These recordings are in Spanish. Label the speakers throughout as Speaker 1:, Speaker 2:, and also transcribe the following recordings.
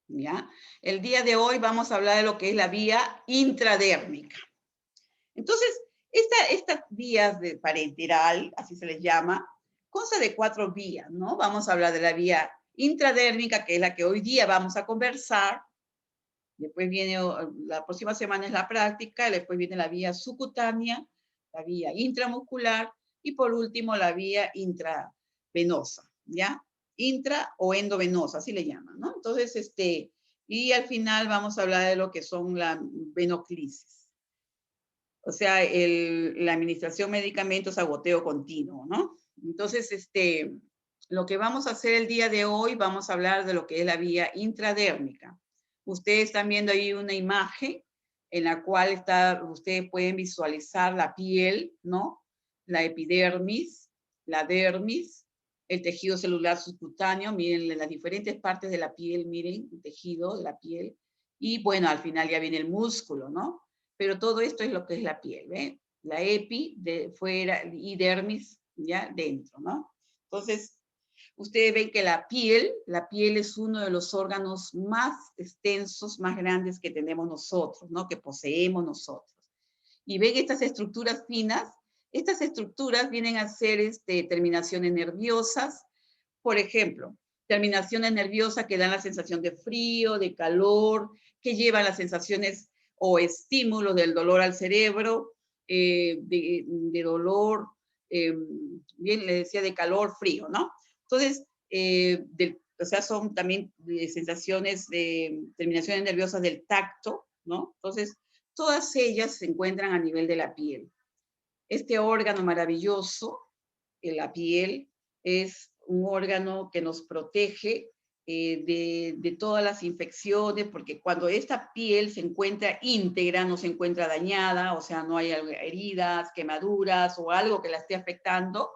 Speaker 1: ¿ya? El día de hoy vamos a hablar de lo que es la vía intradérmica. Entonces, estas vías de parenteral, así se les llama, consta de 4 vías, ¿no? Vamos a hablar de la vía intradérmica, que es la que hoy día vamos a conversar. Después viene, la próxima semana es la práctica, y después viene la vía subcutánea, la vía intramuscular, y por último la vía intravenosa, ¿ya? Intra o endovenosa, así le llaman, ¿no? Entonces, y al final vamos a hablar de lo que son la venoclisis. O sea, la administración de medicamentos a goteo continuo, ¿no? Entonces, lo que vamos a hacer el día de hoy, vamos a hablar de lo que es la vía intradérmica. Ustedes están viendo ahí una imagen en la cual ustedes pueden visualizar la piel, ¿no? La epidermis, la dermis, el tejido celular subcutáneo, miren las diferentes partes de la piel, miren, el tejido de la piel, y bueno, al final ya viene el músculo, ¿no? Pero todo esto es lo que es la piel, ¿ven? La epi de fuera y dermis ya dentro, ¿no? Entonces, ustedes ven que la piel es uno de los órganos más extensos, más grandes que tenemos nosotros, ¿no? Que poseemos nosotros. Y ven estas estructuras finas, estas estructuras vienen a ser terminaciones nerviosas, por ejemplo, terminaciones nerviosas que dan la sensación de frío, de calor, que llevan las sensaciones o estímulos del dolor al cerebro, de dolor, bien le decía, de calor, frío, ¿no? Entonces, o sea, son también sensaciones de terminaciones nerviosas del tacto, ¿no? Entonces, todas ellas se encuentran a nivel de la piel. Este órgano maravilloso, la piel, es un órgano que nos protege de todas las infecciones, porque cuando esta piel se encuentra íntegra, no se encuentra dañada, o sea, no hay heridas, quemaduras o algo que la esté afectando,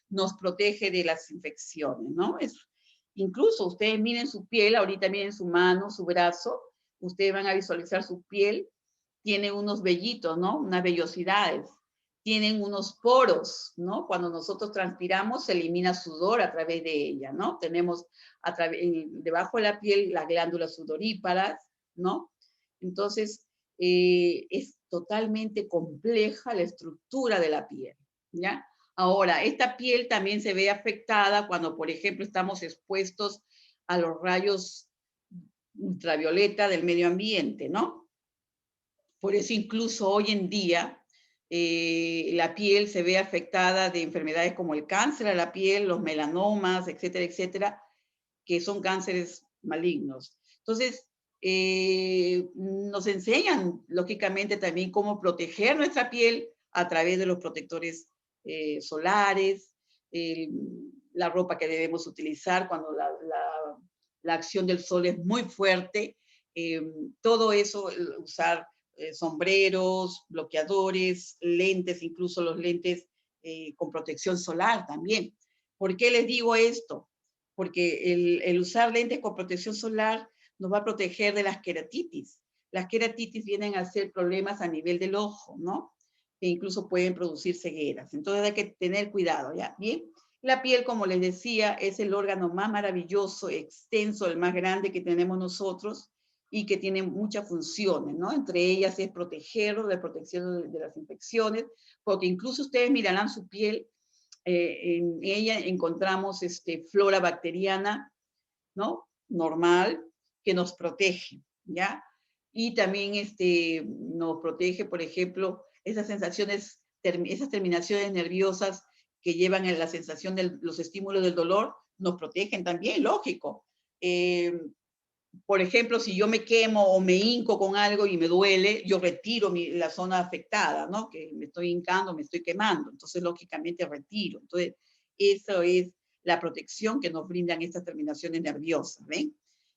Speaker 1: nos protege de las infecciones, ¿no? Incluso ustedes miren su piel, ahorita miren su mano, su brazo, ustedes van a visualizar su piel, tiene unos vellitos, ¿no? Unas vellosidades, tienen unos poros, ¿no? Cuando nosotros transpiramos se elimina sudor a través de ella, ¿no? Tenemos debajo de la piel las glándulas sudoríparas, ¿no? Entonces, es totalmente compleja la estructura de la piel, ¿ya? Ahora, esta piel también se ve afectada cuando, por ejemplo, estamos expuestos a los rayos ultravioleta del medio ambiente, ¿no? Por eso incluso hoy en día la piel se ve afectada de enfermedades como el cáncer a la piel, los melanomas, etcétera, etcétera, que son cánceres malignos. Entonces, nos enseñan, lógicamente, también cómo proteger nuestra piel a través de los protectores solares, la ropa que debemos utilizar cuando la acción del sol es muy fuerte, eh, todo eso, usar sombreros, bloqueadores, lentes, incluso los lentes con protección solar también. ¿Por qué les digo esto? Porque el usar lentes con protección solar nos va a proteger de las queratitis. Las queratitis vienen a ser problemas a nivel del ojo, ¿no? Que incluso pueden producir cegueras. Entonces hay que tener cuidado, ¿ya? Bien. La piel, como les decía, es el órgano más maravilloso, extenso, el más grande que tenemos nosotros y que tiene muchas funciones, ¿no? Entre ellas es protegerlo de protección de las infecciones, porque incluso ustedes mirarán su piel, en ella encontramos flora bacteriana, ¿no? Normal, que nos protege, ¿ya? Y también nos protege, por ejemplo, esas sensaciones, esas terminaciones nerviosas que llevan a la sensación de los estímulos del dolor, nos protegen también, lógico. Por ejemplo, si yo me quemo o me hinco con algo y me duele, yo retiro la zona afectada, ¿no? Que me estoy hincando, me estoy quemando. Entonces, lógicamente, retiro. Entonces, eso es la protección que nos brindan estas terminaciones nerviosas, ¿ven?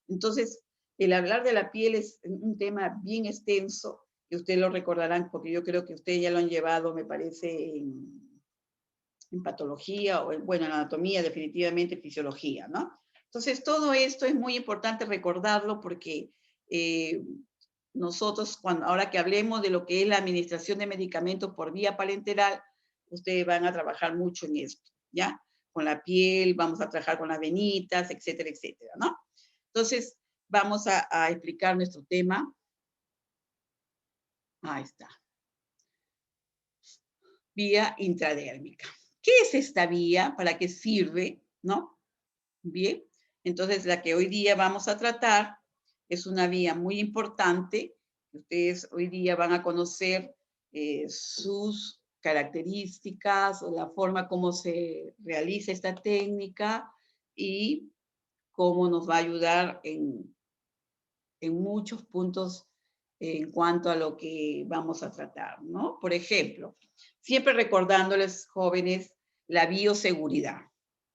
Speaker 1: Entonces, el hablar de la piel es un tema bien extenso, que ustedes lo recordarán, porque yo creo que ustedes ya lo han llevado, me parece, en patología o en, bueno, en anatomía, definitivamente fisiología, ¿no? Entonces, todo esto es muy importante recordarlo porque nosotros, ahora que hablemos de lo que es la administración de medicamentos por vía parenteral, ustedes van a trabajar mucho en esto, ¿ya? Con la piel, vamos a trabajar con las venitas, etcétera, etcétera, ¿no? Entonces, vamos a explicar nuestro tema. Ahí está. Vía intradérmica. ¿Qué es esta vía? ¿Para qué sirve? ¿No? Bien. Entonces, la que hoy día vamos a tratar es una vía muy importante. Ustedes hoy día van a conocer sus características, la forma como se realiza esta técnica y cómo nos va a ayudar en muchos puntos en cuanto a lo que vamos a tratar, ¿no? Por ejemplo, siempre recordándoles, jóvenes, la bioseguridad.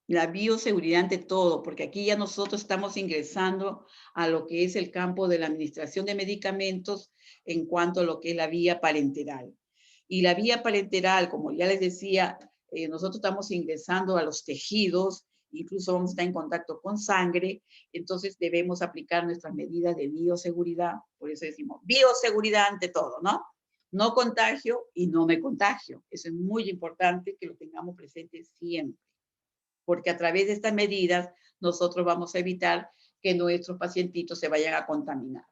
Speaker 1: La bioseguridad ante todo, porque aquí ya nosotros estamos ingresando a lo que es el campo de la administración de medicamentos en cuanto a lo que es la vía parenteral. Y la vía parenteral, como ya les decía, nosotros estamos ingresando a los tejidos, incluso vamos a estar en contacto con sangre, entonces debemos aplicar nuestras medidas de bioseguridad, por eso decimos bioseguridad ante todo, ¿no? No contagio y no me contagio. Eso es muy importante que lo tengamos presente siempre, porque a través de estas medidas nosotros vamos a evitar que nuestros pacientitos se vayan a contaminar.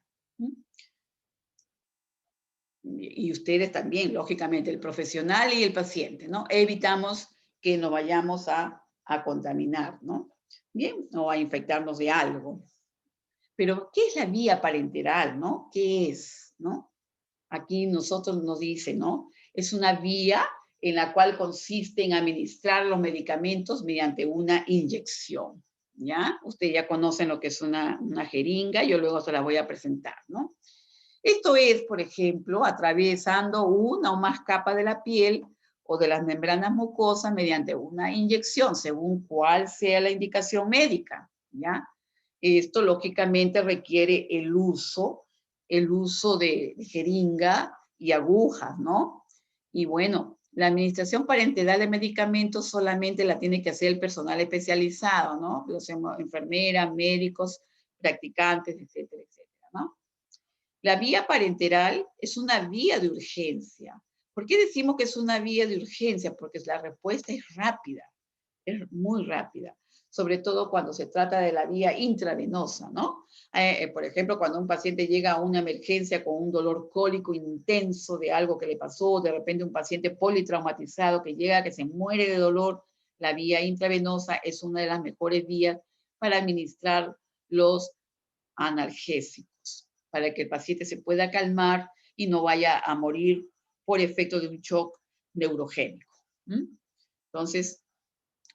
Speaker 1: Y ustedes también, lógicamente, el profesional y el paciente, ¿no? Evitamos que nos vayamos a contaminar, ¿no? Bien, o a infectarnos de algo. Pero, ¿qué es la vía parenteral, no? ¿Qué es, no? Aquí nosotros nos dice, ¿no? Es una vía en la cual consiste en administrar los medicamentos mediante una inyección, ¿ya? Ustedes ya conocen lo que es una jeringa, yo luego se la voy a presentar, ¿no? Esto es, por ejemplo, atravesando una o más capas de la piel o de las membranas mucosas mediante una inyección, según cuál sea la indicación médica, ¿ya? Esto, lógicamente, requiere el uso de jeringa y agujas, ¿no? Y bueno, la administración parenteral de medicamentos solamente la tiene que hacer el personal especializado, ¿no? Los enfermeras, médicos, practicantes, etcétera, etcétera, ¿no? La vía parenteral es una vía de urgencia. ¿Por qué decimos que es una vía de urgencia? Porque la respuesta es rápida, es muy rápida, sobre todo cuando se trata de la vía intravenosa, ¿no? Por ejemplo, cuando un paciente llega a una emergencia con un dolor cólico intenso de algo que le pasó, de repente un paciente politraumatizado que llega, que se muere de dolor, la vía intravenosa es una de las mejores vías para administrar los analgésicos, para que el paciente se pueda calmar y no vaya a morir por efecto de un shock neurogénico. Entonces,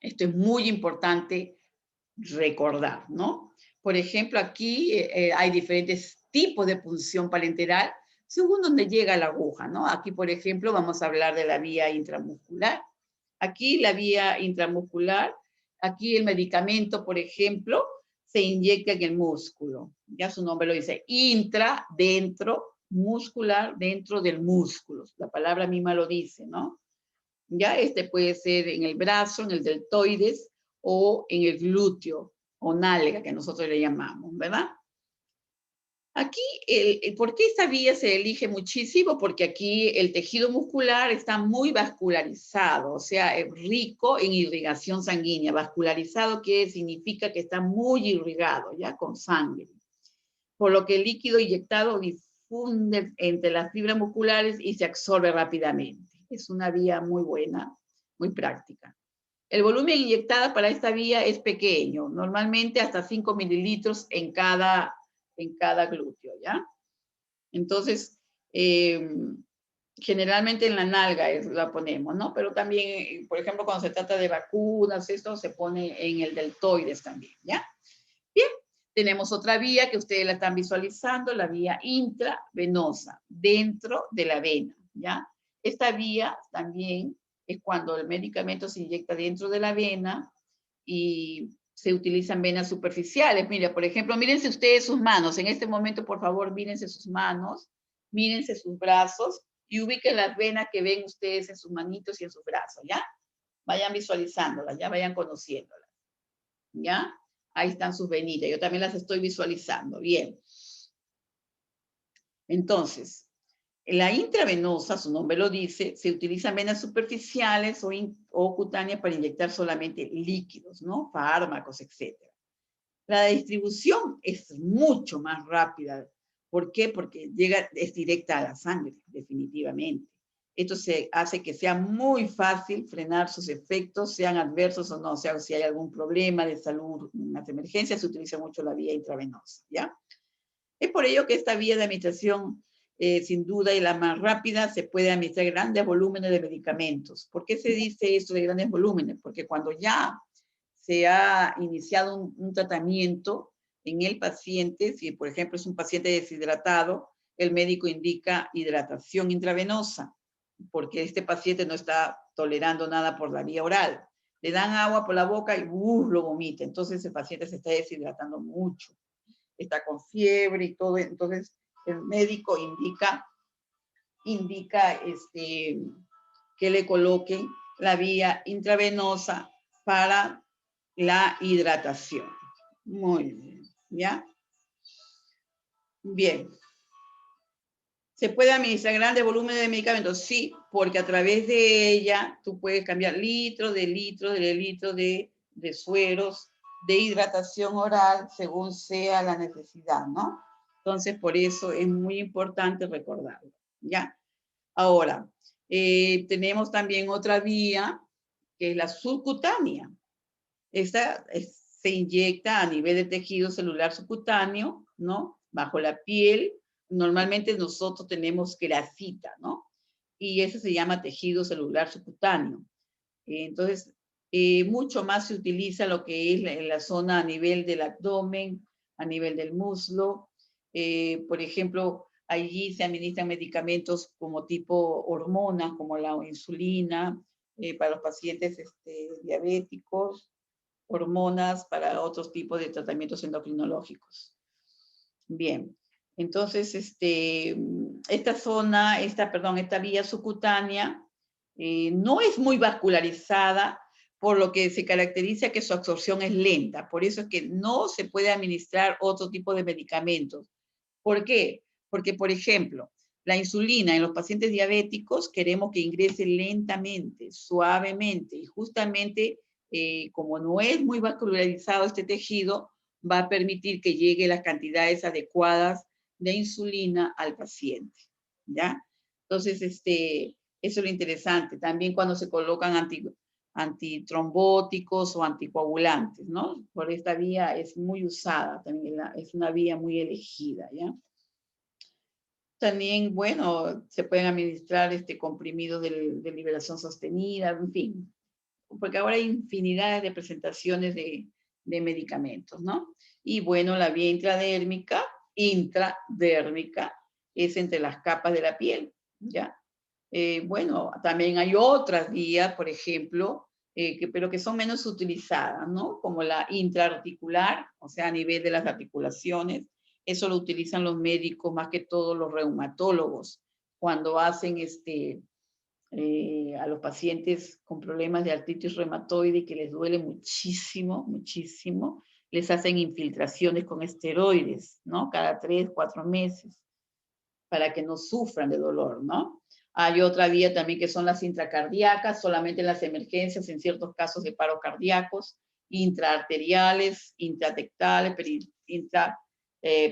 Speaker 1: esto es muy importante recordar, ¿no? Por ejemplo, aquí hay diferentes tipos de punción parenteral según donde llega la aguja, ¿no? Aquí, por ejemplo, vamos a hablar de la vía intramuscular. Aquí la vía intramuscular, aquí el medicamento, por ejemplo, se inyecta en el músculo. Ya su nombre lo dice, intra, dentro, muscular, dentro del músculo. La palabra misma lo dice, ¿no? Ya este puede ser en el brazo, en el deltoides o en el glúteo o nalga, que nosotros le llamamos, ¿verdad? Aquí, ¿por qué esta vía se elige muchísimo? Porque aquí el tejido muscular está muy vascularizado, o sea, es rico en irrigación sanguínea. Vascularizado, que significa que está muy irrigado, ya, con sangre. Por lo que el líquido inyectado difunde entre las fibras musculares y se absorbe rápidamente. Es una vía muy buena, muy práctica. El volumen inyectado para esta vía es pequeño, normalmente hasta 5 mililitros en cada glúteo, ¿ya? Entonces, generalmente en la nalga la ponemos, ¿no? Pero también, por ejemplo, cuando se trata de vacunas, esto se pone en el deltoides también, ¿ya? Bien, tenemos otra vía que ustedes la están visualizando, la vía intravenosa, dentro de la vena, ¿ya? Esta vía también es cuando el medicamento se inyecta dentro de la vena y se utilizan venas superficiales. Mira, por ejemplo, mírense ustedes sus manos. En este momento, por favor, mírense sus manos, mírense sus brazos y ubiquen las venas que ven ustedes en sus manitos y en sus brazos, ¿ya? Vayan visualizándolas, ya vayan conociéndolas, ¿ya? Ahí están sus venitas. Yo también las estoy visualizando. Bien. Entonces, la intravenosa, su nombre lo dice, se utilizan venas superficiales o cutáneas para inyectar solamente líquidos, ¿no? Fármacos, etc. La distribución es mucho más rápida. ¿Por qué? Porque es directa a la sangre, definitivamente. Esto se hace que sea muy fácil frenar sus efectos, sean adversos o no. O sea, si hay algún problema de salud, unas emergencias, se utiliza mucho la vía intravenosa, ¿ya? Es por ello que esta vía de administración, sin duda, y la más rápida, se puede administrar grandes volúmenes de medicamentos. ¿Por qué se dice esto de grandes volúmenes? Porque cuando ya se ha iniciado un tratamiento en el paciente, si por ejemplo es un paciente deshidratado, el médico indica hidratación intravenosa, porque este paciente no está tolerando nada por la vía oral. Le dan agua por la boca y lo vomita. Entonces el paciente se está deshidratando mucho, está con fiebre y todo. Entonces el médico indica que le coloquen la vía intravenosa para la hidratación. Muy bien, ¿ya? Bien. ¿Se puede administrar grandes volúmenes de medicamentos? Sí, porque a través de ella tú puedes cambiar litros de sueros, de hidratación oral, según sea la necesidad, ¿no? Entonces, por eso es muy importante recordarlo, ¿ya? Ahora, tenemos también otra vía, que es la subcutánea. Esta se inyecta a nivel de tejido celular subcutáneo, ¿no? Bajo la piel. Normalmente nosotros tenemos grasita, ¿no? Y eso se llama tejido celular subcutáneo. Entonces, mucho más se utiliza lo que es la zona a nivel del abdomen, a nivel del muslo. Por ejemplo, allí se administran medicamentos como tipo hormonas, como la insulina, para los pacientes diabéticos, hormonas para otros tipos de tratamientos endocrinológicos. Bien, entonces esta vía subcutánea no es muy vascularizada, por lo que se caracteriza que su absorción es lenta. Por eso es que no se puede administrar otro tipo de medicamentos. ¿Por qué? Porque, por ejemplo, la insulina en los pacientes diabéticos queremos que ingrese lentamente, suavemente, y justamente como no es muy vascularizado este tejido, va a permitir que llegue las cantidades adecuadas de insulina al paciente, ¿ya? Entonces, eso es lo interesante. También cuando se colocan antitrombóticos o anticoagulantes, ¿no? Por esta vía es muy usada, también es una vía muy elegida, ¿ya? También, bueno, se pueden administrar comprimidos de liberación sostenida, en fin, porque ahora hay infinidad de presentaciones de medicamentos, ¿no? Y bueno, la vía intradérmica es entre las capas de la piel, ¿ya? Bueno, también hay otras vías, por ejemplo, pero que son menos utilizadas, ¿no? Como la intraarticular, o sea, a nivel de las articulaciones. Eso lo utilizan los médicos, más que todos los reumatólogos, cuando hacen a los pacientes con problemas de artritis reumatoide que les duele muchísimo, muchísimo, les hacen infiltraciones con esteroides, ¿no? Cada 3, 4 meses, para que no sufran de dolor, ¿no? Hay otra vía también que son las intracardíacas, solamente en las emergencias, en ciertos casos de paro cardíacos, intraarteriales, intratectales,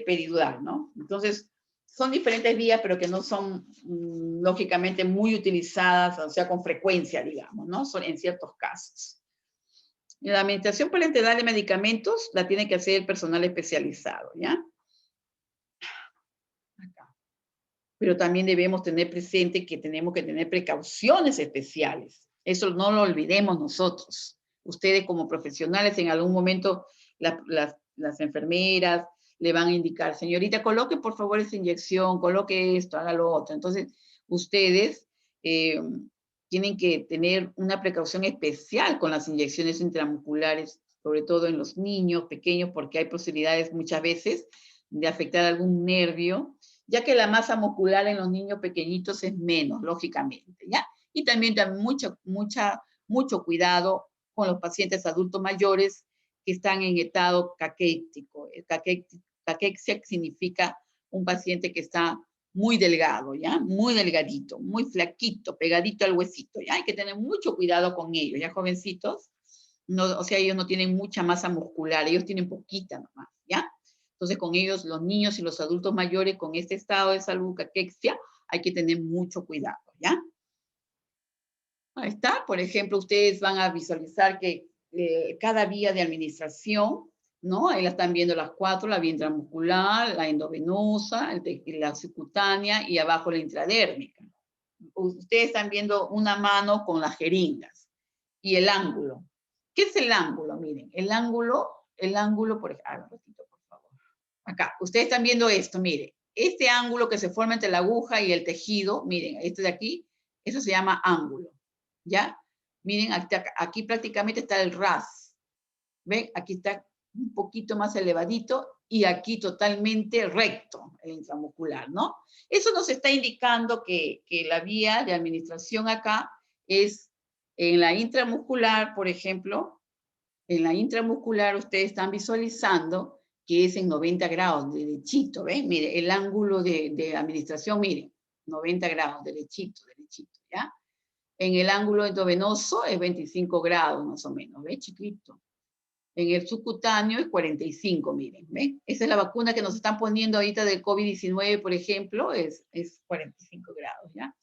Speaker 1: peridural, ¿no? Entonces, son diferentes vías, pero que no son, lógicamente, muy utilizadas, o sea, con frecuencia, digamos, ¿no? Son en ciertos casos. La administración parenteral de medicamentos la tiene que hacer el personal especializado, ¿ya? Pero también debemos tener presente que tenemos que tener precauciones especiales. Eso no lo olvidemos nosotros. Ustedes como profesionales en algún momento las enfermeras le van a indicar, señorita, coloque por favor esa inyección, coloque esto, haga lo otro. Entonces, ustedes tienen que tener una precaución especial con las inyecciones intramusculares, sobre todo en los niños pequeños, porque hay posibilidades muchas veces de afectar algún nervio, ya que la masa muscular en los niños pequeñitos es menos, lógicamente, ¿ya? Y también mucho cuidado con los pacientes adultos mayores que están en estado caquético. Caquexia significa un paciente que está muy delgado, ¿ya? Muy delgadito, muy flaquito, pegadito al huesito, ¿ya? Hay que tener mucho cuidado con ellos, ¿ya, jovencitos? No, o sea, ellos no tienen mucha masa muscular, ellos tienen poquita nomás, ¿ya? Entonces, con ellos, los niños y los adultos mayores con este estado de salud, caquexia, hay que tener mucho cuidado, ¿ya? Ahí está, por ejemplo, ustedes van a visualizar que cada vía de administración, ¿no? Ahí la están viendo las cuatro, la vía intramuscular, la endovenosa, la subcutánea y abajo la intradérmica. Ustedes están viendo una mano con las jeringas y el ángulo. ¿Qué es el ángulo? Miren, el ángulo, por ejemplo, un ratito, por favor. Acá, ustedes están viendo esto, miren. Este ángulo que se forma entre la aguja y el tejido, miren, este de aquí, eso se llama ángulo, ¿ya? Miren, aquí prácticamente está el ras. ¿Ven? Aquí está un poquito más elevadito y aquí totalmente recto, el intramuscular, ¿no? Eso nos está indicando que la vía de administración acá es en la intramuscular, por ejemplo, en la intramuscular ustedes están visualizando que es en 90 grados, derechito, ¿ven? Mire, el ángulo de administración, miren, 90 grados, derechito, derechito, ¿ya? En el ángulo endovenoso es 25 grados más o menos, ¿ves? Chiquito. En el subcutáneo es 45, miren, ¿ven? Esa es la vacuna que nos están poniendo ahorita del COVID-19, por ejemplo, es 45 grados, ¿ya?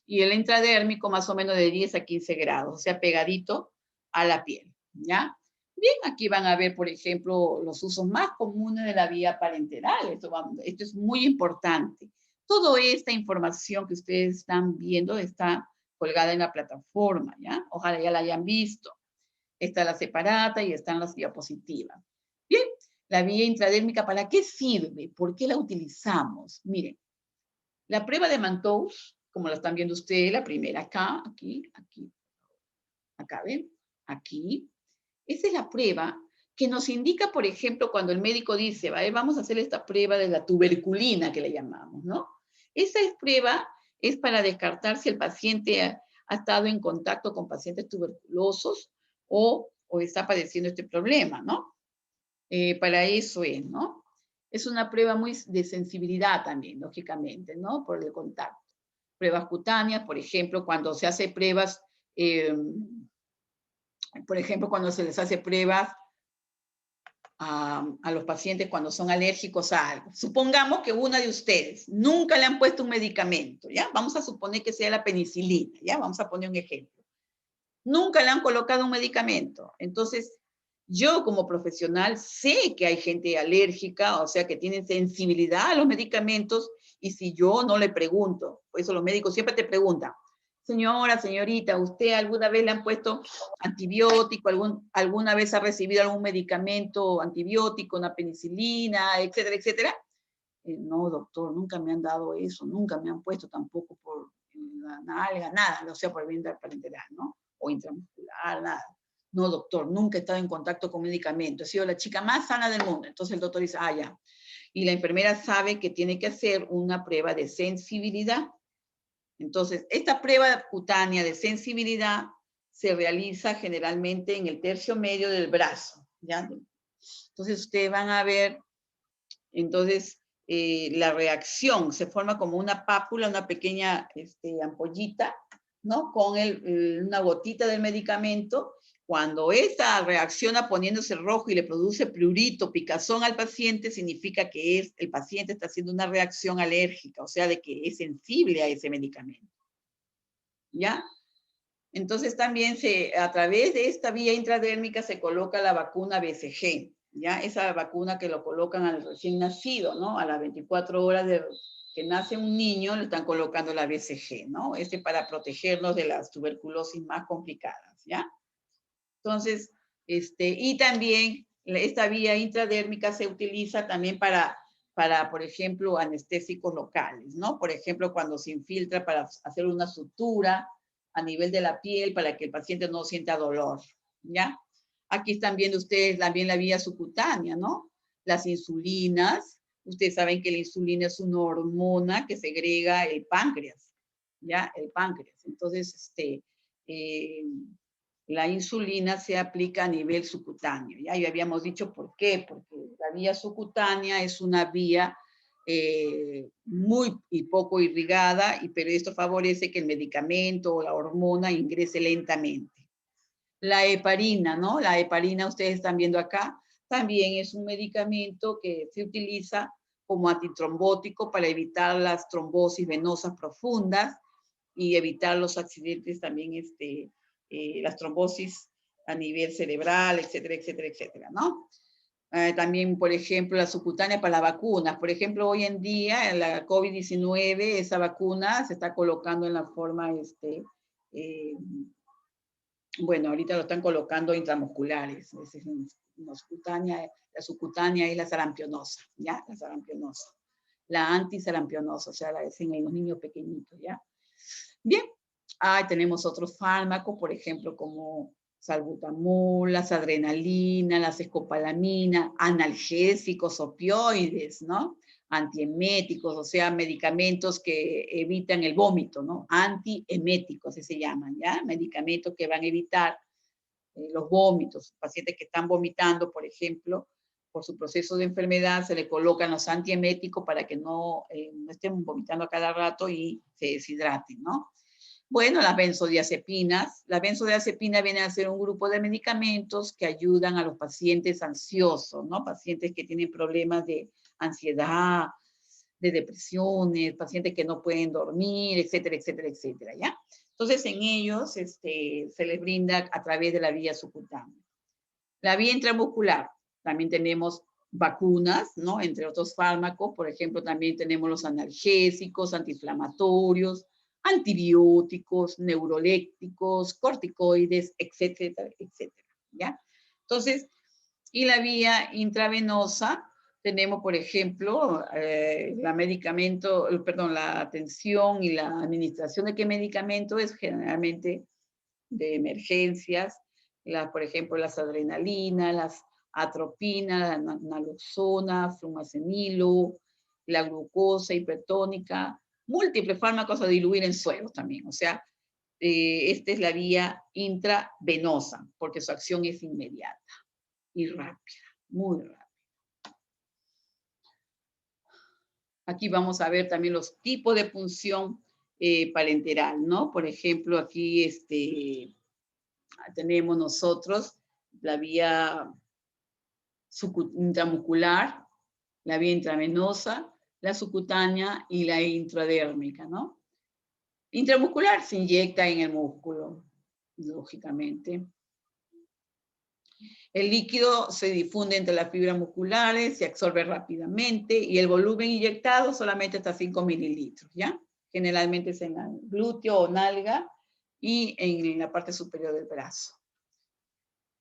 Speaker 1: Y el intradérmico más o menos de 10 a 15 grados, o sea, pegadito a la piel, ¿ya? Bien, aquí van a ver, por ejemplo, los usos más comunes de la vía parenteral. Esto es muy importante. Toda esta información que ustedes están viendo está colgada en la plataforma, ¿ya? Ojalá ya la hayan visto. Está la separata y están las diapositivas. Bien, la vía intradérmica, ¿para qué sirve? ¿Por qué la utilizamos? Miren, la prueba de Mantoux, como la están viendo ustedes, la primera acá, aquí, aquí, acá, ¿ven? Aquí. Esa es la prueba que nos indica, por ejemplo, cuando el médico dice, ¿vale? Vamos a hacer esta prueba de la tuberculina que le llamamos, ¿no? Esa prueba es para descartar si el paciente ha estado en contacto con pacientes tuberculosos o está padeciendo este problema, ¿no? Para eso es, ¿no? Es una prueba muy de sensibilidad también, lógicamente, ¿no? Por el contacto. Pruebas cutáneas, por ejemplo, cuando se hace pruebas, por ejemplo, cuando se les hace pruebas a los pacientes cuando son alérgicos a algo. Supongamos que una de ustedes nunca le han puesto un medicamento, ¿ya? Vamos a suponer que sea la penicilina, ¿ya? Vamos a poner un ejemplo. Nunca le han colocado un medicamento. Entonces, yo como profesional sé que hay gente alérgica, o sea, que tienen sensibilidad a los medicamentos, y si yo no le pregunto, por eso los médicos siempre te preguntan, señora, señorita, ¿usted alguna vez le han puesto antibiótico? ¿Alguna vez ha recibido algún medicamento antibiótico, una penicilina, etcétera, etcétera? No, doctor, nunca me han dado eso, nunca me han puesto tampoco por la nalga, nada, o sea, por el vía parenteral, ¿no? O intramuscular, nada. No, doctor, nunca he estado en contacto con medicamentos, he sido la chica más sana del mundo. Entonces el doctor dice, ah, ya. Y la enfermera sabe que tiene que hacer una prueba de sensibilidad. Entonces, esta prueba cutánea de sensibilidad se realiza generalmente en el tercio medio del brazo, ¿ya? Entonces, ustedes van a ver, entonces, la reacción se forma como una pápula, una pequeña ampollita, ¿no? Con una gotita del medicamento. Cuando esta reacciona poniéndose rojo y le produce prurito, picazón al paciente, significa que el paciente está haciendo una reacción alérgica, o sea, de que es sensible a ese medicamento. ¿Ya? Entonces también a través de esta vía intradérmica se coloca la vacuna BCG, ¿ya? Esa vacuna que lo colocan al recién nacido, ¿no? A las 24 horas de que nace un niño, le están colocando la BCG, ¿no? Para protegernos de las tuberculosis más complicadas, ¿ya? Entonces, y también esta vía intradérmica se utiliza también para, por ejemplo, anestésicos locales, ¿no? Por ejemplo, cuando se infiltra para hacer una sutura a nivel de la piel para que el paciente no sienta dolor, ¿ya? Aquí están viendo ustedes también la vía subcutánea, ¿no? Las insulinas. Ustedes saben que la insulina es una hormona que segrega el páncreas, ¿ya? El páncreas. Entonces, la insulina se aplica a nivel subcutáneo. Ya habíamos dicho por qué, porque la vía subcutánea es una vía muy y poco irrigada, pero esto favorece que el medicamento o la hormona ingrese lentamente. La heparina, ¿no? La heparina, ustedes están viendo acá, también es un medicamento que se utiliza como antitrombótico para evitar las trombosis venosas profundas y evitar los accidentes también, las trombosis a nivel cerebral, etcétera, etcétera, etcétera, ¿no? También, por ejemplo, la subcutánea para las vacunas. Por ejemplo, hoy en día, en la COVID-19, esa vacuna se está colocando en la forma, eh, bueno, ahorita lo están colocando intramusculares. La subcutánea es la sarampionosa, ¿ya? La sarampionosa. La antisarampionosa, o sea, la dicen en los niños pequeñitos, ¿ya? Bien, tenemos otros fármacos, por ejemplo, como salbutamol, las adrenalina, las escopolamina, analgésicos, opioides, ¿no? Antieméticos, o sea, medicamentos que evitan el vómito, ¿no? Antieméticos, así se llaman, ¿ya? Medicamentos que van a evitar los vómitos. Pacientes que están vomitando, por ejemplo, por su proceso de enfermedad, se le colocan los antieméticos para que no estén vomitando a cada rato y se deshidraten, ¿no? Bueno, las benzodiazepinas. Las benzodiazepinas vienen a ser un grupo de medicamentos que ayudan a los pacientes ansiosos, ¿no? Pacientes que tienen problemas de ansiedad, de depresiones, pacientes que no pueden dormir, etcétera, etcétera, etcétera, ¿ya? Entonces, en ellos se les brinda a través de la vía subcutánea. La vía intramuscular, también tenemos vacunas, ¿no? Entre otros fármacos, por ejemplo, también tenemos los analgésicos, antiinflamatorios, antibióticos, neurolépticos, corticoides, etcétera, etcétera, ¿ya? Entonces, y la vía intravenosa, tenemos, por ejemplo, la atención y la administración de qué medicamento es generalmente de emergencias, por ejemplo, las adrenalinas, las atropinas, la naloxona, flumacenilo, la glucosa hipertónica, múltiples fármacos a diluir en sueros también. O sea, esta es la vía intravenosa, porque su acción es inmediata y rápida, muy rápida. Aquí vamos a ver también los tipos de punción parenteral, ¿no? Por ejemplo, aquí tenemos nosotros la vía intramuscular, la vía intravenosa, la subcutánea y la intradérmica, ¿no? Intramuscular se inyecta en el músculo, lógicamente. El líquido se difunde entre las fibras musculares, se absorbe rápidamente y el volumen inyectado solamente hasta 5 mililitros, ¿ya? Generalmente es en el glúteo o nalga y en la parte superior del brazo.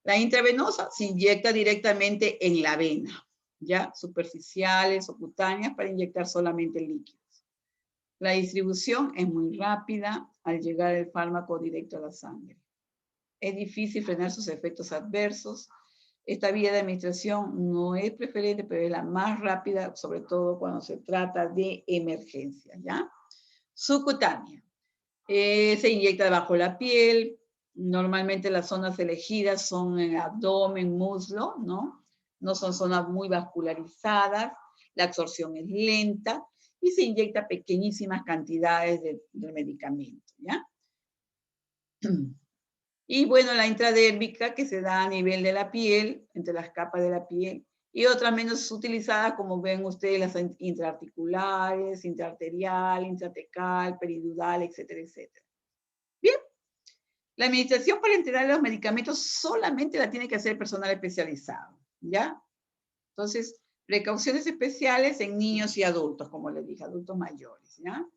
Speaker 1: La intravenosa se inyecta directamente en la vena, ¿ya? Superficiales o cutáneas para inyectar solamente líquidos. La distribución es muy rápida al llegar el fármaco directo a la sangre. Es difícil frenar sus efectos adversos. Esta vía de administración no es preferente, pero es la más rápida, sobre todo cuando se trata de emergencias, ¿ya? Subcutánea. Se inyecta debajo de la piel. Normalmente las zonas elegidas son el abdomen, muslo, ¿no? No son zonas muy vascularizadas. La absorción es lenta y se inyecta pequeñísimas cantidades del medicamento, ¿ya? Y bueno, la intradérmica que se da a nivel de la piel, entre las capas de la piel, y otras menos utilizadas, como ven ustedes, las intraarticulares, intraarterial, intratecal, peridural, etcétera, etcétera. Bien, la administración parenteral de los medicamentos solamente la tiene que hacer el personal especializado, ¿ya? Entonces, precauciones especiales en niños y adultos, como les dije, adultos mayores, ¿ya?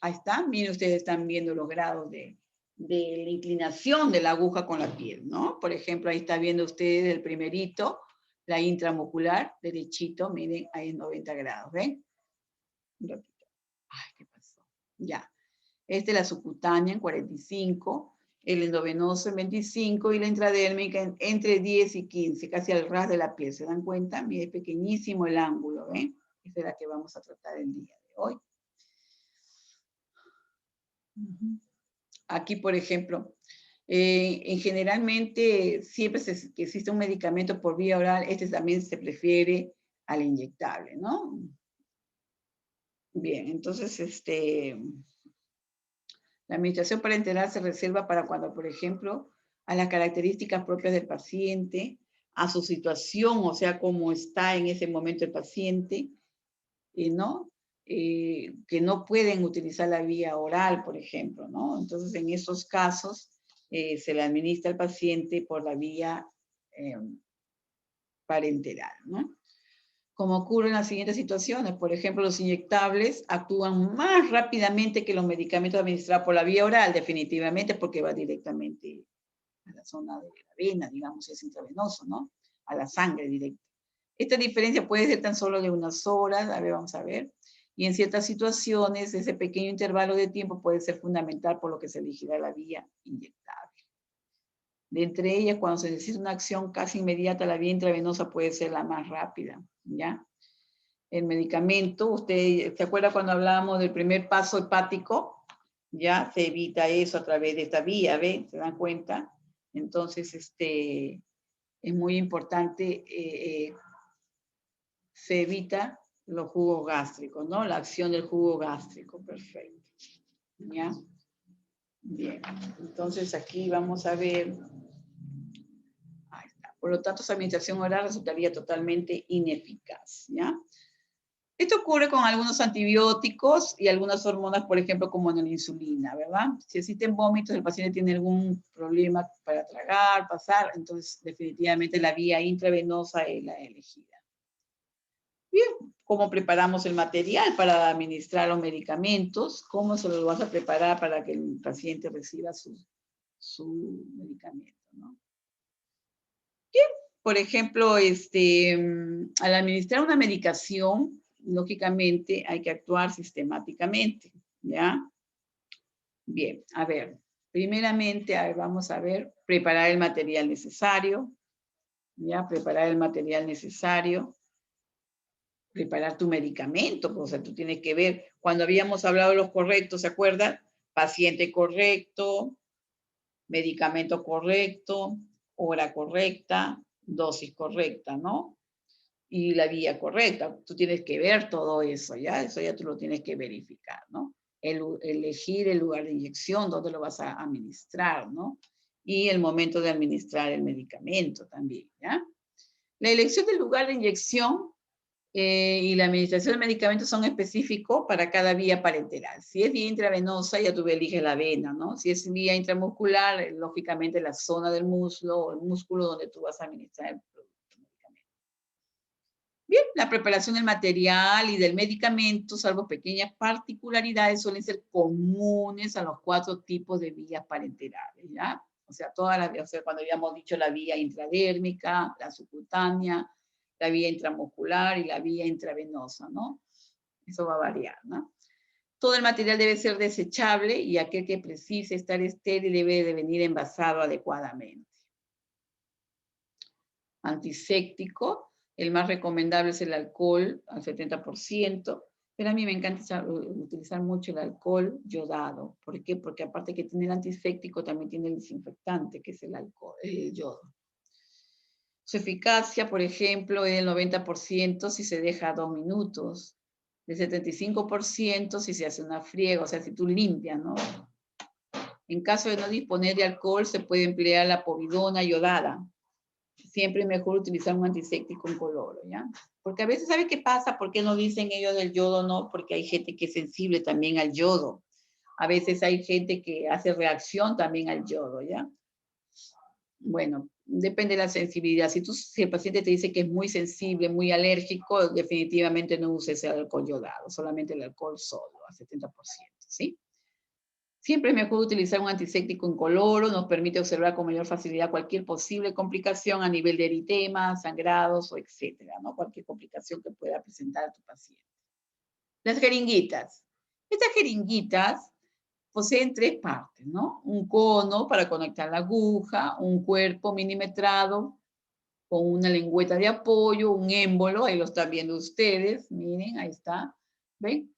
Speaker 1: Ahí está, miren, ustedes están viendo los grados de la inclinación de la aguja con la piel, ¿no? Por ejemplo, ahí está viendo ustedes el primerito, la intramuscular, derechito, miren, ahí en 90 grados, ¿ven? Ay, ¿qué pasó? Ya. Esta es la subcutánea en 45, el endovenoso en 25 y la intradérmica entre 10 y 15, casi al ras de la piel. ¿Se dan cuenta? Mire, es pequeñísimo el ángulo, ¿ven? Esta es la que vamos a tratar el día de hoy. Aquí, por ejemplo, generalmente siempre que existe un medicamento por vía oral, este también se prefiere al inyectable, ¿no? Bien, entonces, la administración parenteral se reserva para cuando, por ejemplo, a las características propias del paciente, a su situación, o sea, cómo está en ese momento el paciente, ¿no? Que no pueden utilizar la vía oral, por ejemplo, ¿no? Entonces, en esos casos, se le administra al paciente por la vía parenteral, ¿no? Como ocurre en las siguientes situaciones. Por ejemplo, los inyectables actúan más rápidamente que los medicamentos administrados por la vía oral, definitivamente, porque va directamente a la zona de la vena, digamos, es intravenoso, ¿no? A la sangre directa. Esta diferencia puede ser tan solo de unas horas, a ver, vamos a ver. Y en ciertas situaciones, ese pequeño intervalo de tiempo puede ser fundamental por lo que se elegirá la vía inyectable. De entre ellas, cuando se necesita una acción casi inmediata, la vía intravenosa puede ser la más rápida, ¿ya? El medicamento, usted se acuerda cuando hablábamos del primer paso hepático, ya se evita eso a través de esta vía, ¿ven? ¿Se dan cuenta? Entonces, es muy importante, se evita los jugos gástricos, ¿no? La acción del jugo gástrico, perfecto. ¿Ya? Bien, entonces aquí vamos a ver. Ahí está. Por lo tanto, su administración oral resultaría totalmente ineficaz, ¿ya? Esto ocurre con algunos antibióticos y algunas hormonas, por ejemplo, como en la insulina, ¿verdad? Si existen vómitos, el paciente tiene algún problema para tragar, pasar, entonces definitivamente la vía intravenosa es la elegida. Bien, ¿cómo preparamos el material para administrar los medicamentos? ¿Cómo se los vas a preparar para que el paciente reciba su medicamento, ¿no? Bien, por ejemplo, al administrar una medicación, lógicamente hay que actuar sistemáticamente, ¿ya? Bien, a ver, primeramente, vamos a ver, preparar el material necesario, ¿ya? Preparar el material necesario, preparar tu medicamento, pues, o sea, tú tienes que ver, cuando habíamos hablado de los correctos, ¿se acuerdan? Paciente correcto, medicamento correcto, hora correcta, dosis correcta, ¿no? Y la vía correcta. Tú tienes que ver todo eso, ¿ya? Eso ya tú lo tienes que verificar, ¿no? Elegir el lugar de inyección, dónde lo vas a administrar, ¿no? Y el momento de administrar el medicamento también, ¿ya? La elección del lugar de inyección y la administración del medicamento son específicos para cada vía parenteral. Si es vía intravenosa, ya tú eliges la vena, ¿no? Si es vía intramuscular, lógicamente la zona del muslo o el músculo donde tú vas a administrar el medicamento. Bien, la preparación del material y del medicamento, salvo pequeñas particularidades, suelen ser comunes a los 4 tipos de vías parenterales, ¿ya? O sea, cuando habíamos dicho la vía intradérmica, la subcutánea, la vía intramuscular y la vía intravenosa, ¿no? Eso va a variar, ¿no? Todo el material debe ser desechable y aquel que precise estar estéril debe de venir envasado adecuadamente. Antiséptico, el más recomendable es el alcohol al 70%, pero a mí me encanta utilizar mucho el alcohol yodado. ¿Por qué? Porque aparte que tiene el antiséptico, también tiene el desinfectante, que es el alcohol, el yodo. Su eficacia, por ejemplo, es del 90% si se deja 2 minutos, del 75% si se hace una friega, o sea, si tú limpias, ¿no? En caso de no disponer de alcohol, se puede emplear la povidona yodada. Siempre es mejor utilizar un antiséptico incoloro, ¿ya? Porque a veces, ¿sabe qué pasa? ¿Por qué no dicen ellos del yodo? No, porque hay gente que es sensible también al yodo. A veces hay gente que hace reacción también al yodo, ¿ya? Bueno, depende de la sensibilidad. Si el paciente te dice que es muy sensible, muy alérgico, definitivamente no uses el alcohol yodado, solamente el alcohol solo, al 70%, ¿sí? Siempre es mejor utilizar un antiséptico incoloro, nos permite observar con mayor facilidad cualquier posible complicación a nivel de eritema, sangrados o etcétera, ¿no? Cualquier complicación que pueda presentar a tu paciente. Las jeringuitas. Estas jeringuitas poseen 3 partes, ¿no? Un cono para conectar la aguja, un cuerpo milimetrado con una lengüeta de apoyo, un émbolo, ahí lo están viendo ustedes, miren, ahí está, ¿ven?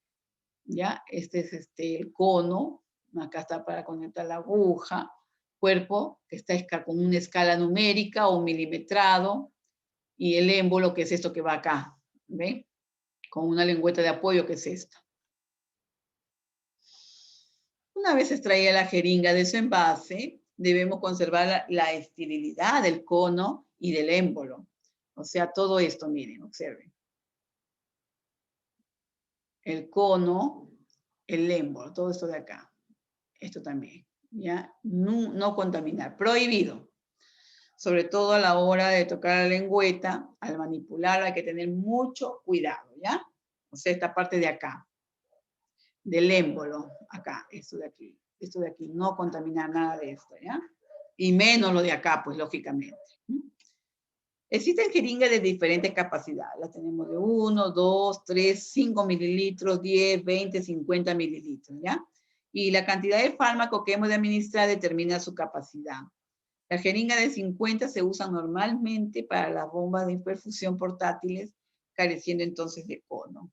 Speaker 1: Ya, este es el cono, acá está para conectar la aguja, cuerpo que está con una escala numérica o milimetrado, y el émbolo que es esto que va acá, ¿ven? Con una lengüeta de apoyo que es esta. Una vez extraída la jeringa de su envase, debemos conservar la esterilidad del cono y del émbolo. O sea, todo esto, miren, observen. El cono, el émbolo, todo esto de acá. Esto también, ¿ya? No contaminar, prohibido. Sobre todo a la hora de tocar la lengüeta, al manipularlo hay que tener mucho cuidado, ¿ya? O sea, esta parte de acá, del émbolo, acá, esto de aquí, no contaminar nada de esto, ¿ya? Y menos lo de acá, pues, lógicamente. Existen jeringas de diferentes capacidades. Las tenemos de 1, 2, 3, 5 mililitros, 10, 20, 50 mililitros, ¿ya? Y la cantidad de fármaco que hemos de administrar determina su capacidad. La jeringa de 50 se usa normalmente para las bombas de perfusión portátiles, careciendo entonces de cono.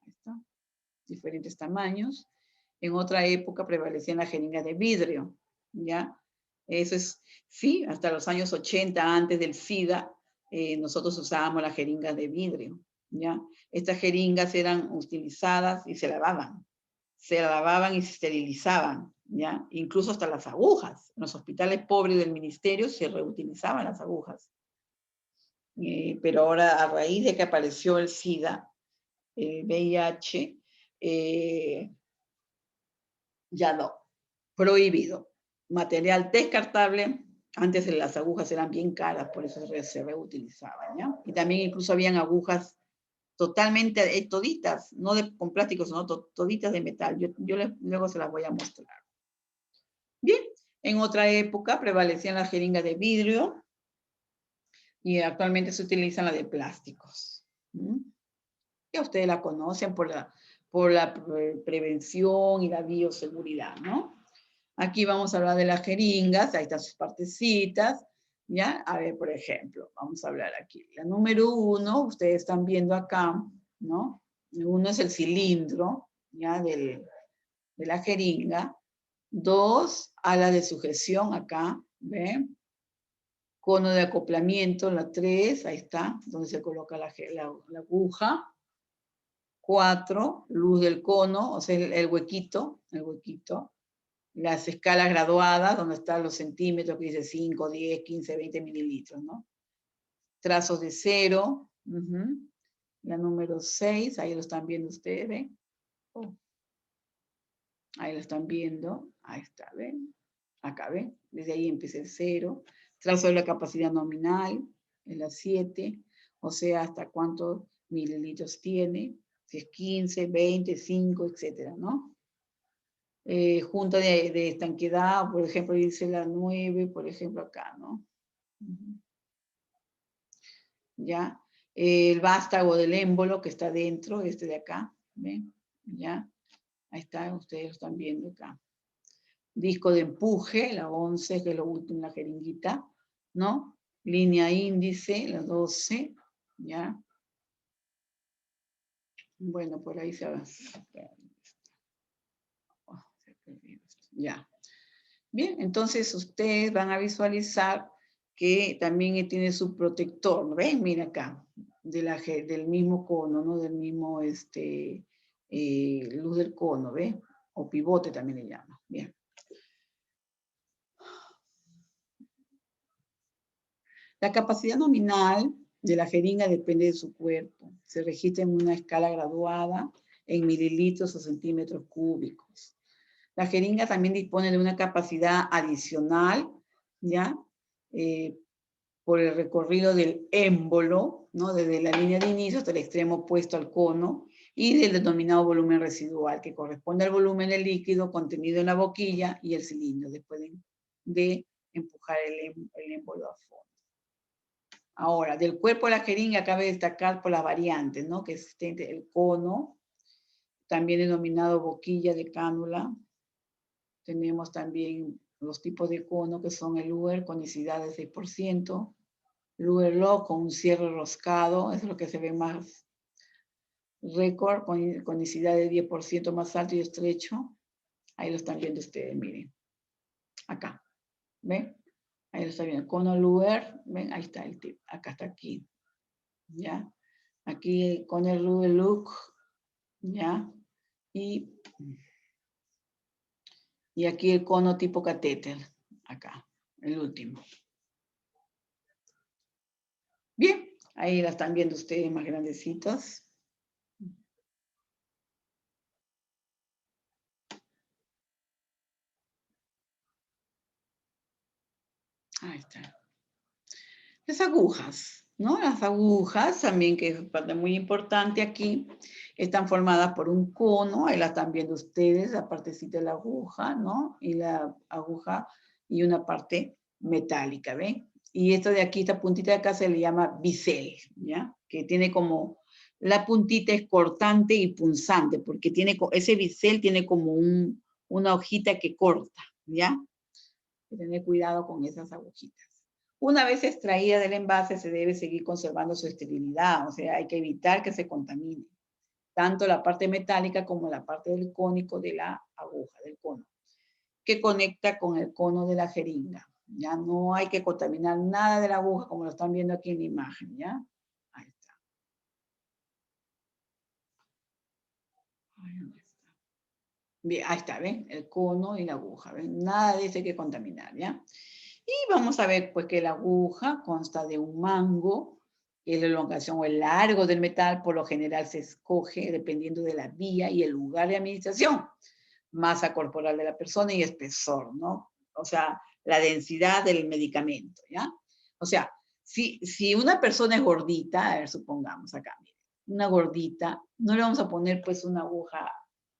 Speaker 1: Ahí está. Diferentes tamaños. En otra época prevalecían las jeringas de vidrio, ¿ya? Eso es, sí, hasta los años 80, antes del SIDA, nosotros usábamos las jeringas de vidrio, ¿ya? Estas jeringas eran utilizadas y se lavaban y se esterilizaban, ¿ya? Incluso hasta las agujas. En los hospitales pobres del ministerio se reutilizaban las agujas. Pero ahora, a raíz de que apareció el SIDA, el VIH, ya no, prohibido. Material descartable, antes las agujas eran bien caras, por eso se reutilizaban, ¿ya? Y también incluso habían agujas totalmente toditas, no con plástico, sino toditas de metal. Luego se las voy a mostrar. Bien, en otra época prevalecían las jeringas de vidrio y actualmente se utilizan las de plásticos. Ya ustedes la conocen por la prevención y la bioseguridad, ¿no? Aquí vamos a hablar de las jeringas, ahí están sus partecitas, ¿ya? A ver, por ejemplo, vamos a hablar aquí. La número 1, ustedes están viendo acá, ¿no? El 1 es el cilindro, ¿ya? De la jeringa. 2, ala de sujeción acá, ¿ven? Cono de acoplamiento, la 3, ahí está, donde se coloca la aguja. 4, luz del cono, o sea, el huequito. Las escalas graduadas, donde están los centímetros, que dice 5, 10, 15, 20 mililitros, ¿no? Trazos de 0. La número 6, ahí lo están viendo ustedes, ¿ven? Oh. Ahí lo están viendo. Ahí está, ¿ven? Acá, ¿ven? Desde ahí empieza el 0. Trazo de la capacidad nominal, en la 7. O sea, hasta cuántos mililitros tiene. Si es 15, 20, 5, etcétera, ¿no? Junta de estanquedad, por ejemplo, dice la 9, por ejemplo, acá, ¿no? ¿Ya? El vástago del émbolo que está dentro, este de acá, ¿ven? ¿Ya? Ahí está, ustedes lo están viendo acá. Disco de empuje, la 11, que es lo último, la jeringuita, ¿no? Línea índice, la 12, ¿ya? Bueno, por ahí se va. Ya. Bien, entonces ustedes van a visualizar que también tiene su protector, ¿no ven? Mira acá, del mismo cono, ¿no? Del mismo, luz del cono, ¿ves? O pivote también le llama. Bien. La capacidad nominal de la jeringa depende de su cuerpo. Se registra en una escala graduada en mililitros o centímetros cúbicos. La jeringa también dispone de una capacidad adicional, ¿ya? Por el recorrido del émbolo, ¿no? Desde la línea de inicio hasta el extremo opuesto al cono, y del denominado volumen residual, que corresponde al volumen del líquido contenido en la boquilla y el cilindro, después de empujar el émbolo a fondo. Ahora, del cuerpo de la jeringa cabe destacar por las variantes, ¿no? Que es el cono, también denominado boquilla de cánula. Tenemos también los tipos de cono, que son el Luer, conicidad de 6%, Luer Lock con un cierre roscado, es lo que se ve más. Récord, conicidad de 10% más alto y estrecho. Ahí lo están viendo ustedes, miren. Acá, ¿ven? Ahí lo están viendo. Cono Luer, ¿ven? Ahí está el tip. Acá está aquí. ¿Ya? Aquí con el Luer Look, ¿ya? Y aquí el cono tipo catéter, acá, el último. Bien, ahí la están viendo ustedes más grandecitos. Ahí está. Las agujas, ¿no? Las agujas también, que es parte muy importante aquí, están formadas por un cono, ahí la están viendo ustedes, la partecita de la aguja, ¿no? Y la aguja y una parte metálica, ¿ven? Y esto de aquí, esta puntita de acá se le llama bisel, ¿ya? Que tiene como, la puntita es cortante y punzante, porque tiene, ese bisel tiene como una hojita que corta, ¿ya? Hay que tener cuidado con esas agujitas. Una vez extraída del envase, se debe seguir conservando su esterilidad, o sea, hay que evitar que se contamine, tanto la parte metálica como la parte del cónico de la aguja, del cono, que conecta con el cono de la jeringa. Ya no hay que contaminar nada de la aguja, como lo están viendo aquí en la imagen, ¿ya? Ahí está. Bien, ahí está, ¿ven? El cono y la aguja, ¿ven? Nada de eso hay que contaminar, ¿ya? Y vamos a ver, pues, que la aguja consta de un mango, que es la elongación o el largo del metal, por lo general se escoge dependiendo de la vía y el lugar de administración, masa corporal de la persona y espesor, ¿no? O sea, la densidad del medicamento, ¿ya? O sea, si una persona es gordita, a ver, supongamos acá, miren, una gordita, no le vamos a poner pues una aguja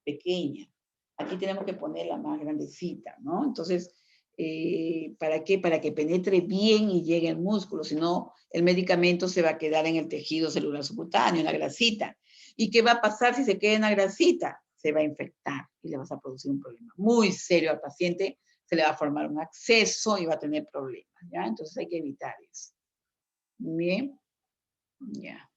Speaker 1: pequeña. Aquí tenemos que ponerla más grandecita, ¿no? Entonces, ¿para qué? Para que penetre bien y llegue al músculo, si no, el medicamento se va a quedar en el tejido celular subcutáneo, en la grasita. ¿Y qué va a pasar si se queda en la grasita? Se va a infectar y le vas a producir un problema muy serio al paciente, se le va a formar un absceso y va a tener problemas, ¿ya? Entonces hay que evitar eso. Bien, ya.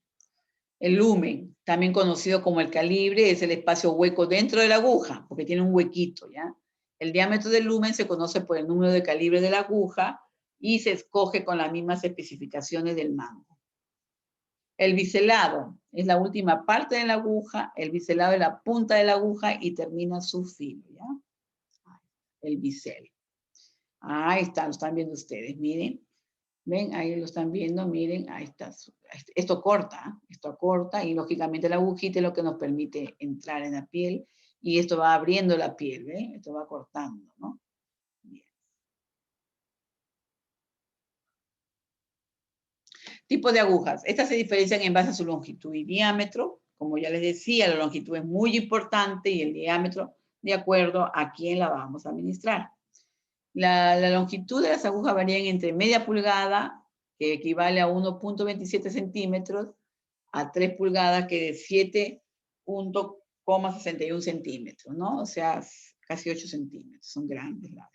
Speaker 1: El lumen, también conocido como el calibre, es el espacio hueco dentro de la aguja, porque tiene un huequito, ¿ya? El diámetro del lumen se conoce por el número de calibre de la aguja y se escoge con las mismas especificaciones del mango. El biselado es la última parte de la aguja, el biselado es la punta de la aguja y termina su filo, ¿ya? El bisel. Ahí está, lo están viendo ustedes, miren. Ven, ahí lo están viendo, miren, ahí está. Esto corta y lógicamente la agujita es lo que nos permite entrar en la piel y esto va abriendo la piel, ¿ven? Esto va cortando, ¿no? Bien. Tipo de agujas. Estas se diferencian en base a su longitud y diámetro. Como ya les decía, la longitud es muy importante y el diámetro de acuerdo a quién la vamos a administrar. La longitud de las agujas varían entre media pulgada, que equivale a 1.27 centímetros, a 3 pulgadas, que es 7.61 centímetros, ¿no? O sea, casi 8 centímetros, son grandes, largas.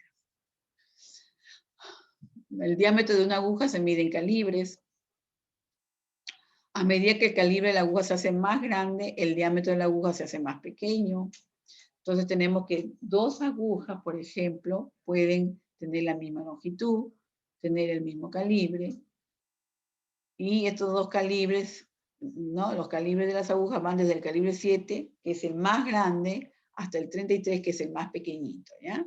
Speaker 1: El diámetro de una aguja se mide en calibres. A medida que el calibre de la aguja se hace más grande, el diámetro de la aguja se hace más pequeño. Entonces tenemos que dos agujas, por ejemplo, pueden tener la misma longitud, tener el mismo calibre, y estos dos calibres, ¿no? Los calibres de las agujas van desde el calibre 7, que es el más grande, hasta el 33, que es el más pequeñito, ¿ya?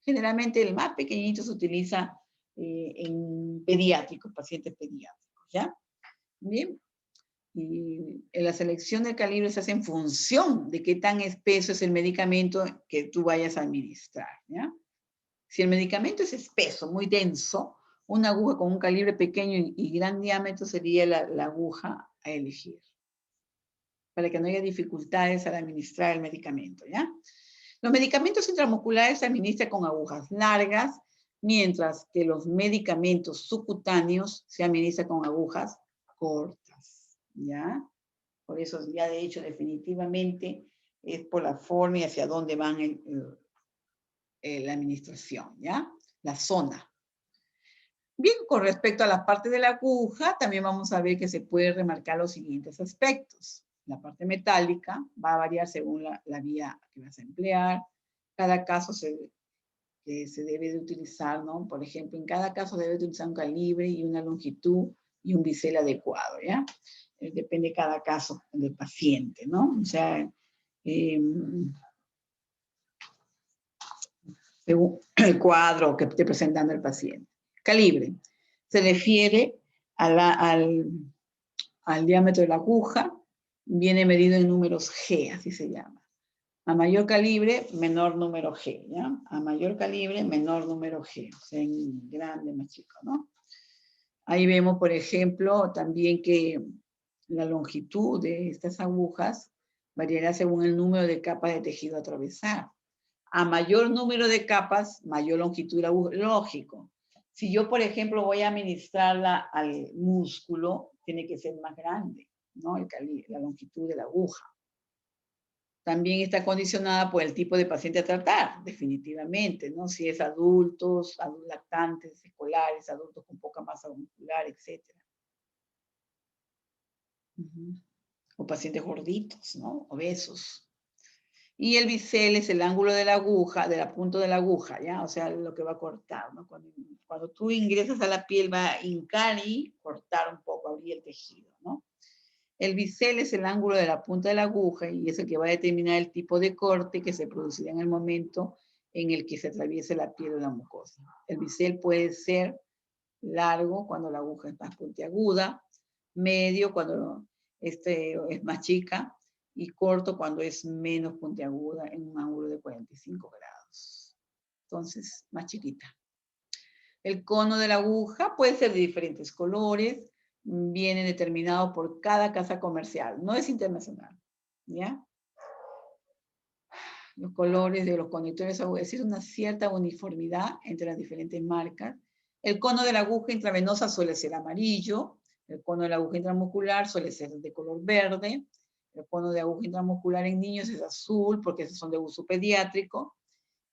Speaker 1: Generalmente el más pequeñito se utiliza en pediátricos, pacientes pediátricos, ¿ya? Bien. Y la selección del calibre se hace en función de qué tan espeso es el medicamento que tú vayas a administrar, ¿ya? Si el medicamento es espeso, muy denso, una aguja con un calibre pequeño y gran diámetro sería la aguja a elegir, para que no haya dificultades al administrar el medicamento, ¿ya? Los medicamentos intramusculares se administran con agujas largas, mientras que los medicamentos subcutáneos se administran con agujas cortas, ¿ya? Por eso ya de hecho definitivamente es por la forma y hacia dónde van la administración, ¿ya? La zona. Bien, con respecto a la parte de la aguja, también vamos a ver que se puede remarcar los siguientes aspectos. La parte metálica va a variar según la vía que vas a emplear. Cada caso que se debe de utilizar, ¿no? Por ejemplo, en cada caso debe utilizar un calibre y una longitud y un bisel adecuado, ¿ya? Depende de cada caso del paciente, ¿no? O sea, según el cuadro que esté presentando el paciente. Calibre. Se refiere al diámetro de la aguja, viene medido en números G, así se llama. A mayor calibre, menor número G, ¿ya? A mayor calibre, menor número G, o sea, en grande, más chico, ¿no? Ahí vemos, por ejemplo, también que la longitud de estas agujas variará según el número de capas de tejido a atravesar. A mayor número de capas, mayor longitud de la aguja. Lógico. Si yo, por ejemplo, voy a administrarla al músculo, tiene que ser más grande, ¿no? La longitud de la aguja. También está condicionada por el tipo de paciente a tratar, definitivamente, ¿no? Si es adultos, adultos lactantes, escolares, adultos con poca masa muscular, etc. O pacientes gorditos, ¿no? Obesos. Y el bisel es el ángulo de la aguja, de la punta de la aguja, ¿ya? O sea, lo que va a cortar, ¿no? Cuando tú ingresas a la piel va a hincar y cortar un poco, abrir el tejido, ¿no? El bisel es el ángulo de la punta de la aguja y es el que va a determinar el tipo de corte que se producirá en el momento en el que se atraviese la piel o la mucosa. El bisel puede ser largo cuando la aguja es más puntiaguda, medio cuando es más chica y corto cuando es menos puntiaguda en un ángulo de 45 grados. Entonces, más chiquita. El cono de la aguja puede ser de diferentes colores, viene determinado por cada casa comercial, no es internacional, ¿ya? Los colores de los conectores, es decir, una cierta uniformidad entre las diferentes marcas. El cono de la aguja intravenosa suele ser amarillo, el cono de la aguja intramuscular suele ser de color verde, el cono de aguja intramuscular en niños es azul porque esos son de uso pediátrico,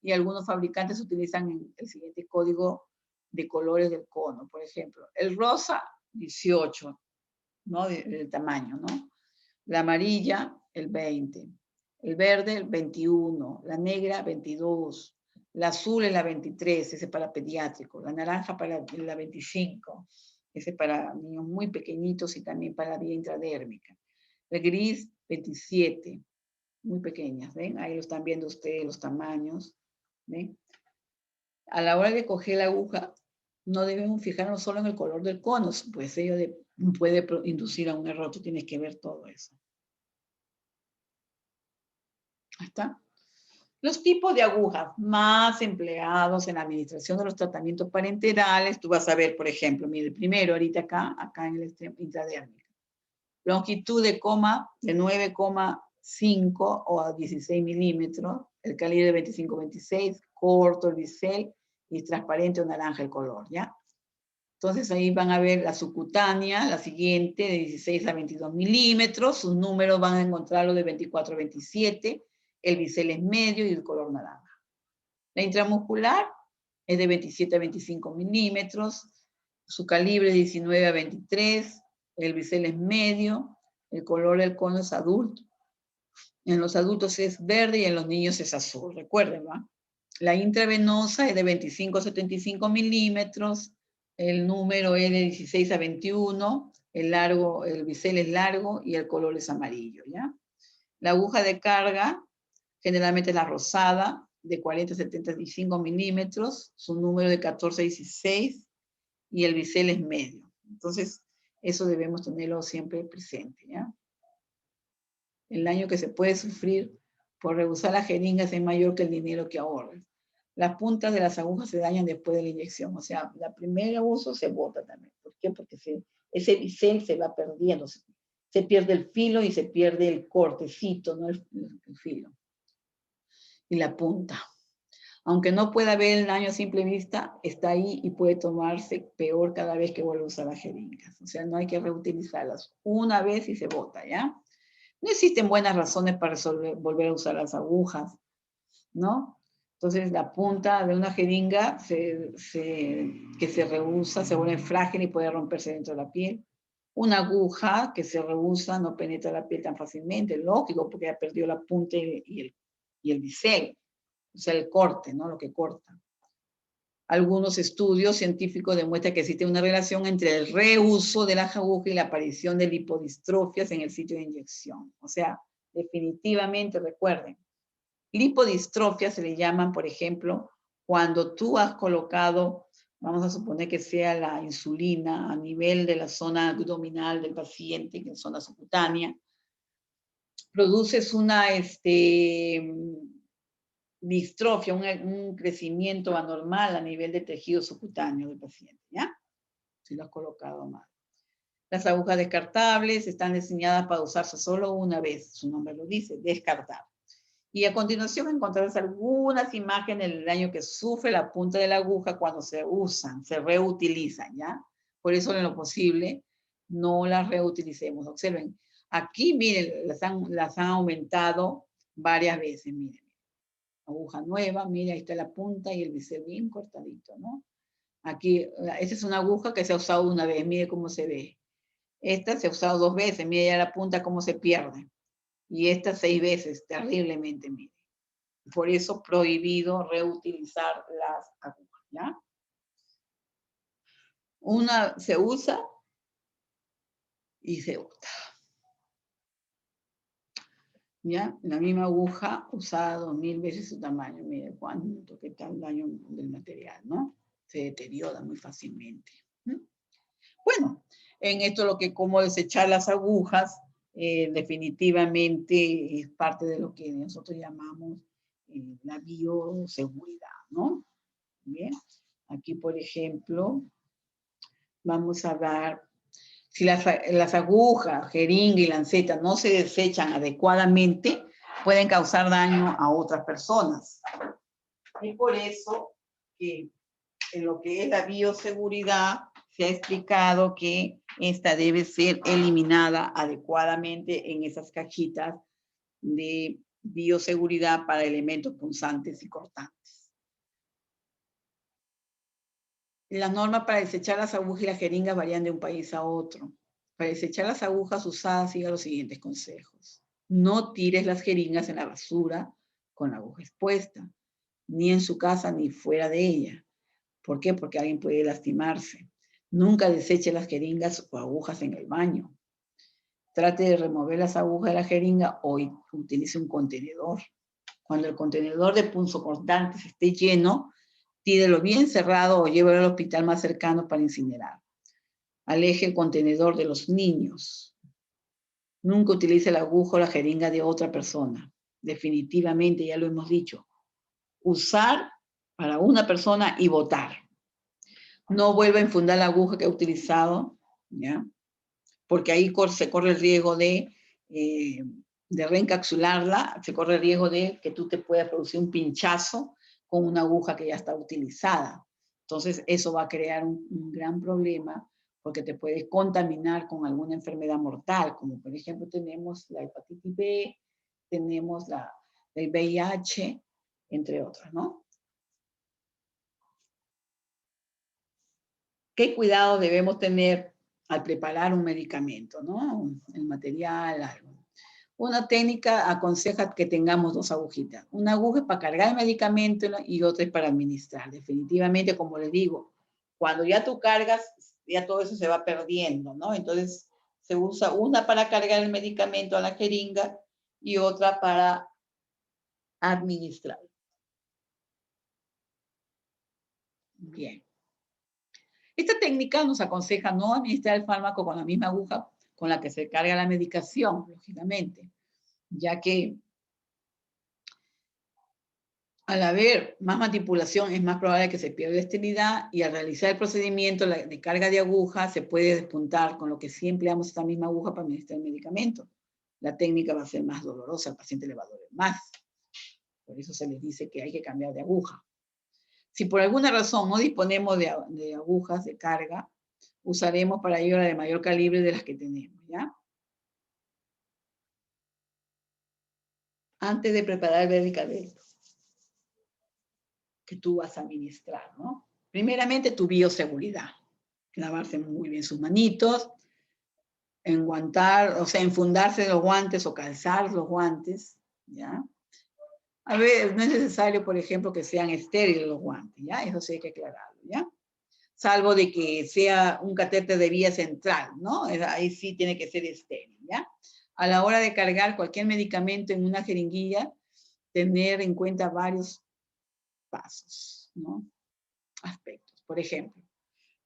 Speaker 1: y algunos fabricantes utilizan el siguiente código de colores del cono. Por ejemplo, el rosa, 18, ¿no? Del tamaño, ¿no? La amarilla, el 20. El verde, el 21. La negra, 22. La azul es la 23, ese es para pediátrico. La naranja para la 25, ese es para niños muy pequeñitos y también para la vía intradérmica. El gris, 27, muy pequeñas, ¿ven? Ahí lo están viendo ustedes, los tamaños, ¿ven? A la hora de coger la aguja, no debemos fijarnos solo en el color del cono, pues ello puede inducir a un error, tú tienes que ver todo eso. Ahí está. Los tipos de agujas más empleados en la administración de los tratamientos parenterales, tú vas a ver, por ejemplo, mire, el primero ahorita acá en el extremo intradérmico. Longitud de 9,5 o a 16 milímetros, el calibre de 25-26, corto el bisel y transparente o naranja el color, ¿ya? Entonces ahí van a ver la subcutánea, la siguiente, de 16 a 22 milímetros, sus números van a encontrarlo de 24 a 27, el bisel es medio y el color naranja. La intramuscular es de 27 a 25 milímetros, su calibre es 19 a 23, el bisel es medio, el color del cono es adulto. En los adultos es verde y en los niños es azul, recuerden, ¿va? La intravenosa es de 25 a 75 milímetros, el número es de 16 a 21, el bisel es largo y el color es amarillo, ¿ya? La aguja de carga generalmente es la rosada, de 40 a 75 milímetros, su número de 14 a 16 y el bisel es medio. Entonces, eso debemos tenerlo siempre presente, ¿ya? El daño que se puede sufrir por rehusar las jeringas es mayor que el dinero que ahorras. Las puntas de las agujas se dañan después de la inyección, o sea, la primera uso se bota también. ¿Por qué? Porque ese bisel se va perdiendo, se pierde el filo y se pierde el cortecito, no el filo. Y la punta. Aunque no pueda ver el daño a simple vista, está ahí y puede tomarse peor cada vez que vuelve a usar las jeringas. O sea, no hay que reutilizarlas una vez y se bota, ¿ya? No existen buenas razones para volver a usar las agujas, ¿no? Entonces, la punta de una jeringa que se reusa se vuelve frágil y puede romperse dentro de la piel. Una aguja que se reusa no penetra la piel tan fácilmente, lógico, porque ya perdió la punta y el bisel, o sea, el corte, ¿no? Lo que corta. Algunos estudios científicos demuestran que existe una relación entre el reuso de la aguja y la aparición de lipodistrofias en el sitio de inyección. O sea, definitivamente recuerden, lipodistrofias se le llaman, por ejemplo, cuando tú has colocado, vamos a suponer que sea la insulina a nivel de la zona abdominal del paciente, que es zona subcutánea, produces una distrofia, un crecimiento anormal a nivel de tejido subcutáneo del paciente, ¿ya? Si lo has colocado mal. Las agujas descartables están diseñadas para usarse solo una vez, su nombre lo dice, descartar. Y a continuación encontrarás algunas imágenes del daño que sufre la punta de la aguja cuando se usan, se reutilizan, ¿ya? Por eso en lo posible no las reutilicemos. Observen, aquí miren, las han aumentado varias veces, miren. Aguja nueva, mira, ahí está la punta y el bisel bien cortadito, ¿no? Aquí, esta es una aguja que se ha usado una vez, mire cómo se ve. Esta se ha usado 2 veces, mire ya la punta cómo se pierde. Y esta 6 veces, terriblemente, mire. Por eso prohibido reutilizar las agujas, ¿ya? Una se usa y se bota. ¿Ya? La misma aguja usada 2000 veces su tamaño. Mire cuánto, qué tal daño del material, ¿no? Se deteriora muy fácilmente. Bueno, en esto lo que como desechar las agujas, definitivamente es parte de lo que nosotros llamamos la bioseguridad, ¿no? Bien, aquí por ejemplo, vamos a ver si las agujas, jeringa y lanceta no se desechan adecuadamente, pueden causar daño a otras personas. Y por eso que en lo que es la bioseguridad se ha explicado que esta debe ser eliminada adecuadamente en esas cajitas de bioseguridad para elementos punzantes y cortantes. Las normas para desechar las agujas y las jeringas varían de un país a otro. Para desechar las agujas usadas, siga los siguientes consejos. No tires las jeringas en la basura con la aguja expuesta, ni en su casa ni fuera de ella. ¿Por qué? Porque alguien puede lastimarse. Nunca deseche las jeringas o agujas en el baño. Trate de remover las agujas de la jeringa o utilice un contenedor. Cuando el contenedor de punzocortantes esté lleno, tírelo bien cerrado o llévelo al hospital más cercano para incinerar. Aleje el contenedor de los niños. Nunca utilice la aguja o la jeringa de otra persona. Definitivamente, ya lo hemos dicho. Usar para una persona y botar. No vuelva a infundar la aguja que ha utilizado, ¿ya? Porque ahí se corre el riesgo de reencapsularla, se corre el riesgo de que tú te puedas producir un pinchazo con una aguja que ya está utilizada. Entonces, eso va a crear un gran problema porque te puedes contaminar con alguna enfermedad mortal, como por ejemplo tenemos la hepatitis B, tenemos el VIH, entre otras, ¿no? ¿Qué cuidado debemos tener al preparar un medicamento, ¿no? El material, algo. Una técnica aconseja que tengamos 2 agujitas. Una aguja es para cargar el medicamento y otra es para administrar. Definitivamente, como les digo, cuando ya tú cargas, ya todo eso se va perdiendo, ¿no? Entonces, se usa una para cargar el medicamento a la jeringa y otra para administrar. Bien. Esta técnica nos aconseja no administrar el fármaco con la misma aguja con la que se carga la medicación, lógicamente, ya que al haber más manipulación es más probable que se pierda esterilidad y al realizar el procedimiento de carga de aguja se puede despuntar, con lo que sí empleamos esta misma aguja para administrar el medicamento. La técnica va a ser más dolorosa, al paciente le va a doler más. Por eso se les dice que hay que cambiar de aguja. Si por alguna razón no disponemos de agujas de carga, usaremos para ello la de mayor calibre de las que tenemos, ¿ya? Antes de preparar el medicamento que tú vas a administrar, ¿no? Primeramente, tu bioseguridad. Lavarse muy bien sus manitos, enguantar, o sea, enfundarse los guantes o calzar los guantes, ¿ya? A ver, no es necesario, por ejemplo, que sean estériles los guantes, ¿ya? Eso sí hay que aclararlo, ¿ya? Salvo de que sea un catéter de vía central, ¿no? Ahí sí tiene que ser estéril, ¿ya? A la hora de cargar cualquier medicamento en una jeringuilla, tener en cuenta varios pasos. ¿no? Aspectos. Por ejemplo,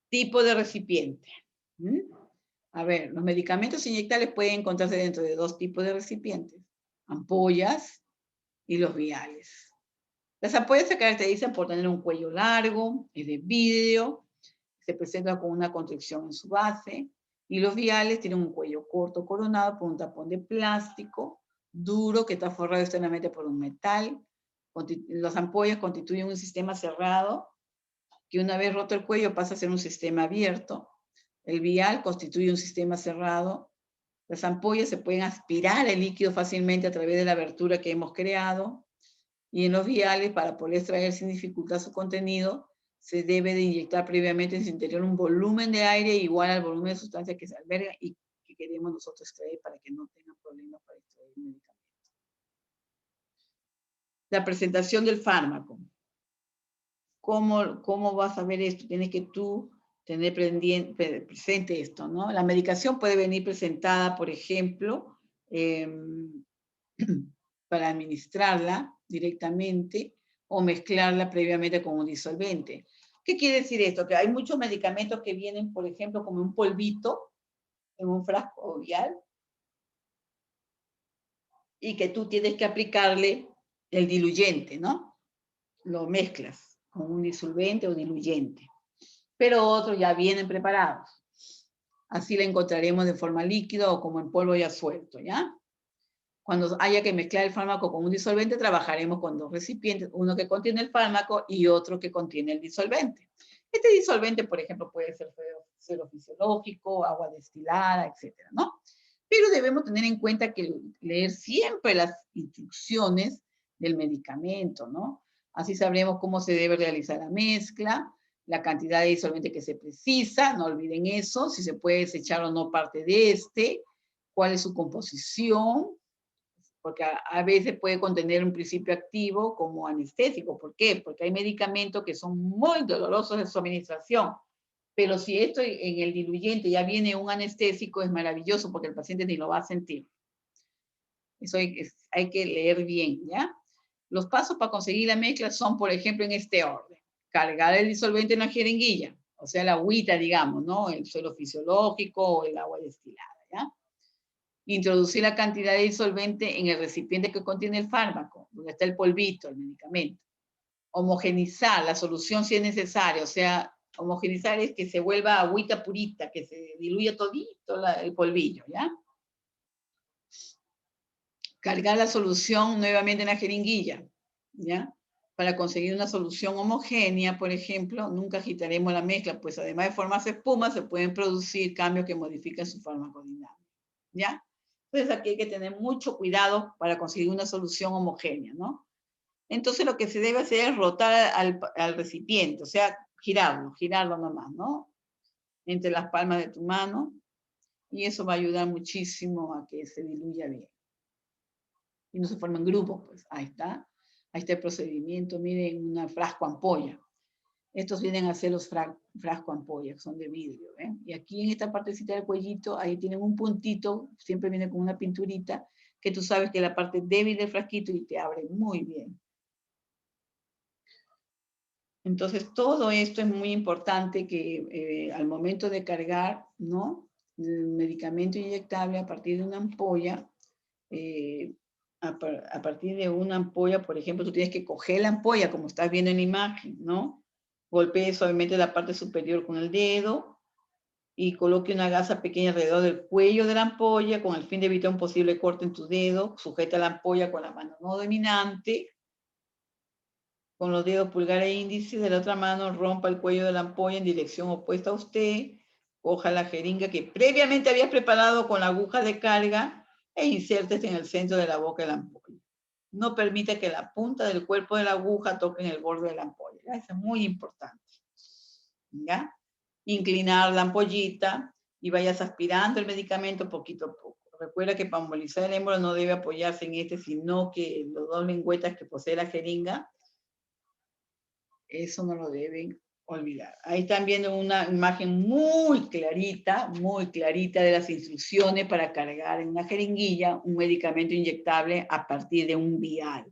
Speaker 1: tipo de recipiente. ¿Mm? A ver, los medicamentos inyectables pueden encontrarse dentro de dos tipos de recipientes, ampollas y los viales. Las ampollas se caracterizan por tener un cuello largo, es de vidrio, se presenta con una constricción en su base, y los viales tienen un cuello corto coronado por un tapón de plástico duro que está forrado externamente por un metal. Las ampollas constituyen un sistema cerrado que una vez roto el cuello pasa a ser un sistema abierto. El vial constituye un sistema cerrado. Las ampollas se pueden aspirar el líquido fácilmente a través de la abertura que hemos creado. Y en los viales, para poder extraer sin dificultad su contenido, se debe de inyectar previamente en su interior un volumen de aire igual al volumen de sustancia que se alberga y que queremos nosotros extraer para que no tengan problemas para extraer el medicamento. La presentación del fármaco. ¿Cómo vas a ver esto? Tienes que tú tener presente esto, ¿no? La medicación puede venir presentada, por ejemplo, para administrarla directamente o mezclarla previamente con un disolvente. ¿Qué quiere decir esto? Que hay muchos medicamentos que vienen, por ejemplo, como un polvito en un frasco vial y que tú tienes que aplicarle el diluyente, ¿no? Lo mezclas con un disolvente o diluyente. Pero otros ya vienen preparados. Así la encontraremos de forma líquida o como en polvo ya suelto, ¿ya? Cuando haya que mezclar el fármaco con un disolvente, trabajaremos con dos recipientes, uno que contiene el fármaco y otro que contiene el disolvente. Este disolvente, por ejemplo, puede ser suero fisiológico, agua destilada, etcétera, ¿no? Pero debemos tener en cuenta que leer siempre las instrucciones del medicamento, ¿no? Así sabremos cómo se debe realizar la mezcla, la cantidad de disolvente que se precisa, no olviden eso, si se puede desechar o no parte de este, cuál es su composición, porque a veces puede contener un principio activo como anestésico. ¿Por qué? Porque hay medicamentos que son muy dolorosos de su administración, pero si esto en el diluyente ya viene un anestésico, es maravilloso porque el paciente ni lo va a sentir. Eso hay que leer bien, ¿ya? Los pasos para conseguir la mezcla son, por ejemplo, en este orden. Cargar el disolvente en la jeringuilla, o sea, la agüita, digamos, ¿no? El suelo fisiológico o el agua destilada, ¿ya? Introducir la cantidad de disolvente en el recipiente que contiene el fármaco, donde está el polvito, el medicamento. Homogenizar la solución si es necesario, o sea, homogenizar es que se vuelva agüita purita, que se diluya todito el polvillo, ¿ya? Cargar la solución nuevamente en la jeringuilla, ¿ya? Para conseguir una solución homogénea, por ejemplo, nunca agitaremos la mezcla, pues además de formarse espuma, se pueden producir cambios que modifican su farmacodinámica, ¿ya? Entonces aquí hay que tener mucho cuidado para conseguir una solución homogénea, ¿no? Entonces lo que se debe hacer es rotar al recipiente, o sea, girarlo nomás, ¿no? Entre las palmas de tu mano, y eso va a ayudar muchísimo a que se diluya bien. Y no se formen grupos, pues ahí está el procedimiento. Miren, una frasco ampolla. Estos vienen a ser los frasco ampolla, que son de vidrio, ¿eh? Y aquí en esta partecita del cuellito, ahí tienen un puntito, siempre viene con una pinturita, que tú sabes que es la parte débil del frasquito y te abre muy bien. Entonces, todo esto es muy importante que al momento de cargar, ¿no? El medicamento inyectable a partir de una ampolla, a partir de una ampolla, por ejemplo, tú tienes que coger la ampolla, como estás viendo en la imagen, ¿no? Golpee suavemente la parte superior con el dedo y coloque una gasa pequeña alrededor del cuello de la ampolla con el fin de evitar un posible corte en tu dedo. Sujeta la ampolla con la mano no dominante. Con los dedos pulgar e índice de la otra mano, rompa el cuello de la ampolla en dirección opuesta a usted. Coja la jeringa que previamente habías preparado con la aguja de carga e insértese en el centro de la boca de la ampolla. No permita que la punta del cuerpo de la aguja toque en el borde de la ampolla. ¿Ya? Eso es muy importante. ¿Ya? Inclinar la ampollita y vayas aspirando el medicamento poquito a poco. Recuerda que para embolizar el émbolo no debe apoyarse en este, sino que los dos lengüetas que posee la jeringa, eso no lo deben olvidar. Ahí están viendo una imagen muy clarita de las instrucciones para cargar en una jeringuilla un medicamento inyectable a partir de un vial.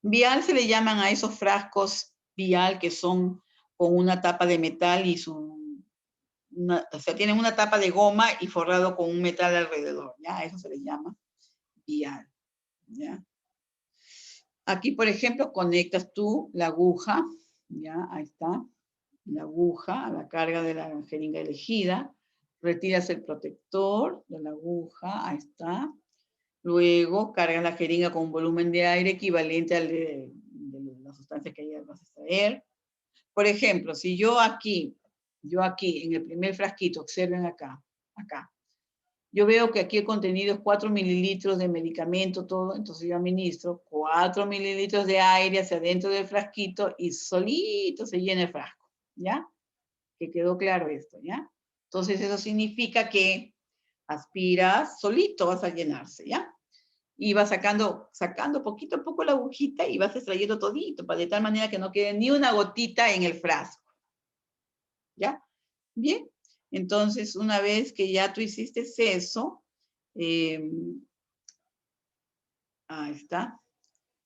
Speaker 1: Vial se le llaman a esos frascos vial que son con una tapa de metal y o sea, tienen una tapa de goma y forrado con un metal alrededor, ¿ya? Eso se le llama vial, ¿ya? Aquí, por ejemplo, conectas tú la aguja, ¿ya? Ahí está, la aguja a la carga de la jeringa elegida, retiras el protector de la aguja, ahí está. Luego cargas la jeringa con un volumen de aire equivalente al de la sustancia que ya vas a extraer. Por ejemplo, si yo aquí, en el primer frasquito, observen acá, yo veo que aquí el contenido es 4 mililitros de medicamento, todo, entonces yo administro 4 mililitros de aire hacia adentro del frasquito y solito se llena el frasco, ¿ya? Que quedó claro esto, ¿ya? Entonces eso significa que aspiras, solito vas a llenarse, ¿ya? Y vas sacando poquito a poco la agujita y vas extrayendo todito, para de tal manera que no quede ni una gotita en el frasco, ¿ya? Bien, entonces una vez que ya tú hiciste eso, ahí está,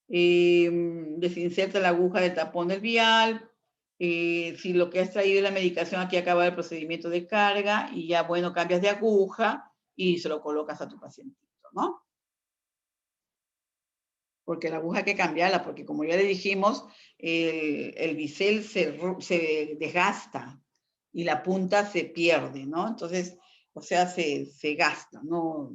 Speaker 1: desinserta la aguja del tapón del vial, si lo que has traído es la medicación, aquí acaba el procedimiento de carga y ya, bueno, cambias de aguja y se lo colocas a tu pacientito, ¿no? Porque la aguja hay que cambiarla, porque como ya le dijimos, el bisel se desgasta y la punta se pierde, ¿no? Entonces, o sea, se gasta, ¿no?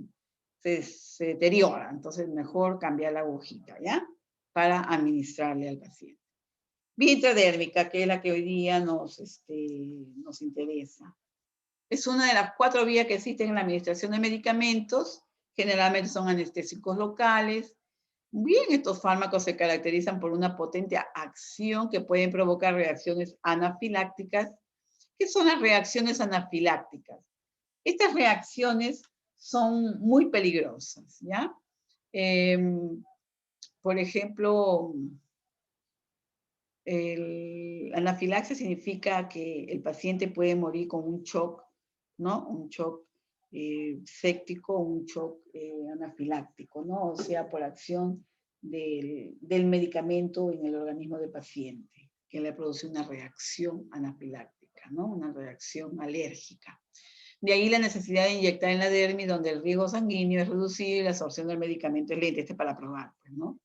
Speaker 1: Se deteriora. Entonces, mejor cambiar la agujita, ¿ya? Para administrarle al paciente. Vía intradérmica, que es la que hoy día nos interesa. Es una de las 4 vías que existen en la administración de medicamentos. Generalmente son anestésicos locales. Bien, estos fármacos se caracterizan por una potente acción que pueden provocar reacciones anafilácticas. ¿Qué son las reacciones anafilácticas? Estas reacciones son muy peligrosas, ¿ya? Por ejemplo, anafilaxia significa que el paciente puede morir con un shock, ¿no? Un shock séptico, un shock anafiláctico, ¿no? O sea, por acción del medicamento en el organismo del paciente, que le produce una reacción anafiláctica, ¿no? Una reacción alérgica. De ahí la necesidad de inyectar en la dermis, donde el riesgo sanguíneo es reducido y la absorción del medicamento es lenta. Este es para probar, pues, ¿no?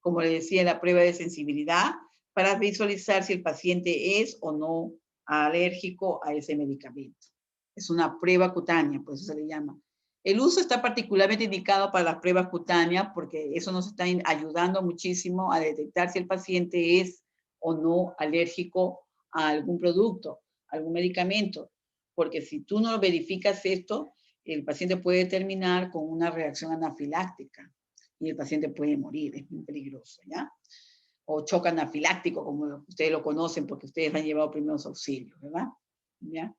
Speaker 1: Como le decía, la prueba de sensibilidad para visualizar si el paciente es o no alérgico a ese medicamento. Es una prueba cutánea, por eso se le llama. El uso está particularmente indicado para las pruebas cutáneas porque eso nos está ayudando muchísimo a detectar si el paciente es o no alérgico a algún producto, algún medicamento. Porque si tú no verificas esto, el paciente puede terminar con una reacción anafiláctica y el paciente puede morir, es muy peligroso, ¿ya? O shock anafiláctico, como ustedes lo conocen, porque ustedes han llevado primeros auxilios, ¿verdad? ¿Ya?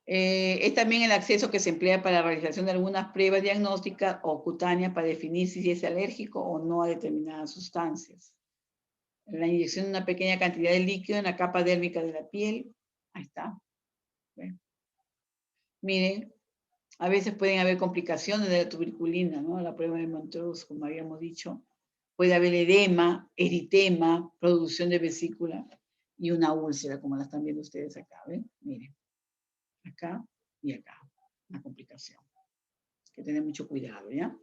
Speaker 1: Es también el acceso que se emplea para la realización de algunas pruebas diagnósticas o cutáneas para definir si es alérgico o no a determinadas sustancias. La inyección de una pequeña cantidad de líquido en la capa dérmica de la piel. Ahí está. Bueno. Miren, a veces pueden haber complicaciones de la tuberculina, ¿no? La prueba de Montrose, como habíamos dicho. Puede haber edema, eritema, producción de vesícula y una úlcera, como la están viendo ustedes acá, ¿ven? Miren, acá y acá, una complicación. Hay que tener mucho cuidado, ¿ya?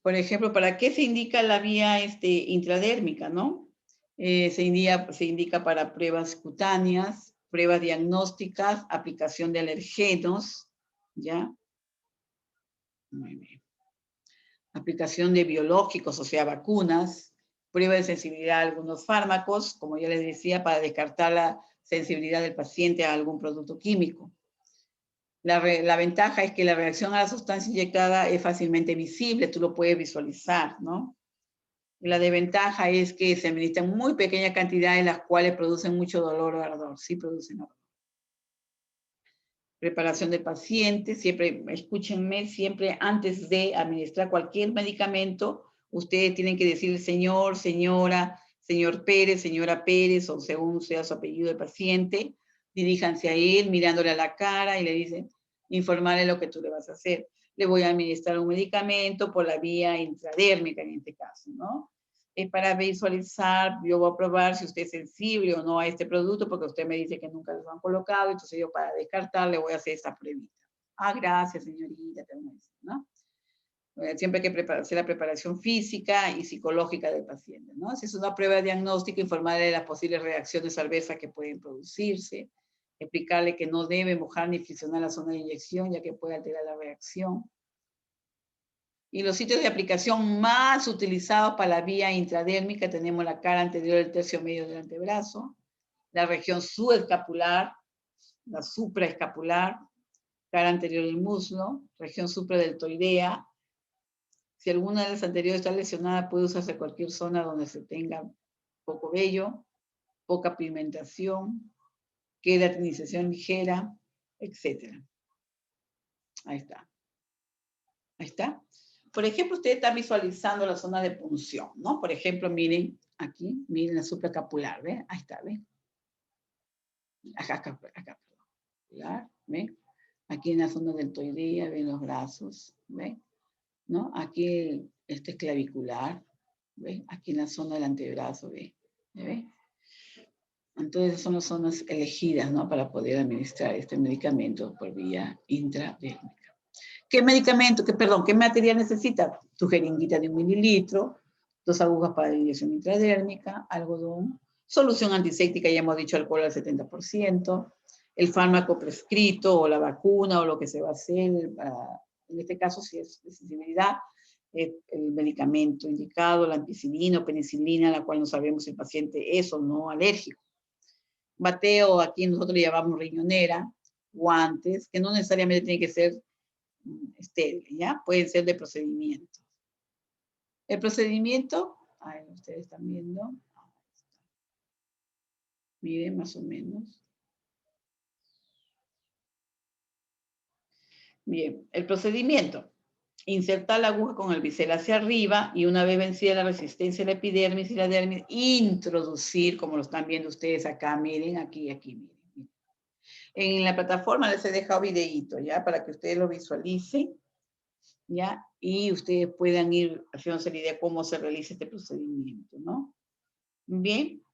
Speaker 1: Por ejemplo, ¿para qué se indica la vía intradérmica, no? Se indica para pruebas cutáneas, pruebas diagnósticas, aplicación de alergenos, ¿ya? Muy bien. Aplicación de biológicos, o sea, vacunas, prueba de sensibilidad a algunos fármacos, como ya les decía, para descartar la sensibilidad del paciente a algún producto químico. La ventaja es que la reacción a la sustancia inyectada es fácilmente visible, tú lo puedes visualizar, ¿no? Y la desventaja es que se administran muy pequeñas cantidades, las cuales producen mucho dolor o ardor, sí producen ardor. Preparación del paciente, siempre, escúchenme, siempre antes de administrar cualquier medicamento, ustedes tienen que decir señor, señora, señor Pérez, señora Pérez, o según sea su apellido del paciente, diríjanse a él mirándole a la cara y le dicen, informarle lo que tú le vas a hacer. Le voy a administrar un medicamento por la vía intradérmica en este caso, ¿no? para visualizar, yo voy a probar si usted es sensible o no a este producto, porque usted me dice que nunca lo han colocado, entonces yo para descartar le voy a hacer esta pruebita. Ah, gracias, señorita, ¿no? Siempre hay que hacer la preparación física y psicológica del paciente, ¿no? Si es una prueba diagnóstica, informarle de las posibles reacciones adversas que pueden producirse, explicarle que no debe mojar ni friccionar la zona de inyección, ya que puede alterar la reacción. Y los sitios de aplicación más utilizados para la vía intradérmica tenemos la cara anterior del tercio medio del antebrazo, la región subescapular, la supraescapular, cara anterior del muslo, región supradeltoidea. Si alguna de las anteriores está lesionada, puede usarse cualquier zona donde se tenga poco vello, poca pigmentación, queratinalización ligera, etc. Ahí está. Ahí está. Por ejemplo, usted está visualizando la zona de punción, ¿no? Por ejemplo, miren aquí, miren la supraescapular, ¿ve? Ahí está, ¿ve? Acá, perdón. ¿Ve? Aquí en la zona deltoidea, ven los brazos, ¿ve? ¿No? Aquí este es clavicular, ¿ve? Aquí en la zona del antebrazo, ¿ve? ¿Ve? Entonces son las zonas elegidas, ¿no? Para poder administrar este medicamento por vía intradérmica. ¿Qué medicamento, qué material necesita? Tu jeringuita de 1 mililitro, 2 agujas para inyección intradérmica, algodón, solución antiséptica, ya hemos dicho alcohol al 70%, el fármaco prescrito o la vacuna o lo que se va a hacer, en este caso si es de sensibilidad, el medicamento indicado, la ampicilina o penicilina, la cual no sabemos si el paciente es o no alérgico. Bateo, aquí nosotros le llamamos riñonera, guantes, que no necesariamente tiene que ser estéril, ¿ya? Pueden ser de procedimiento. El procedimiento, ahí ustedes están viendo, miren más o menos. Bien, el procedimiento. Insertar la aguja con el bisel hacia arriba y una vez vencida la resistencia de la epidermis y la dermis, introducir, como lo están viendo ustedes acá, miren, aquí, miren. En la plataforma les he dejado videíto, ¿ya? Para que ustedes lo visualicen, ¿ya? Y ustedes puedan ir haciéndose la idea de cómo se realiza este procedimiento, ¿no? Bien,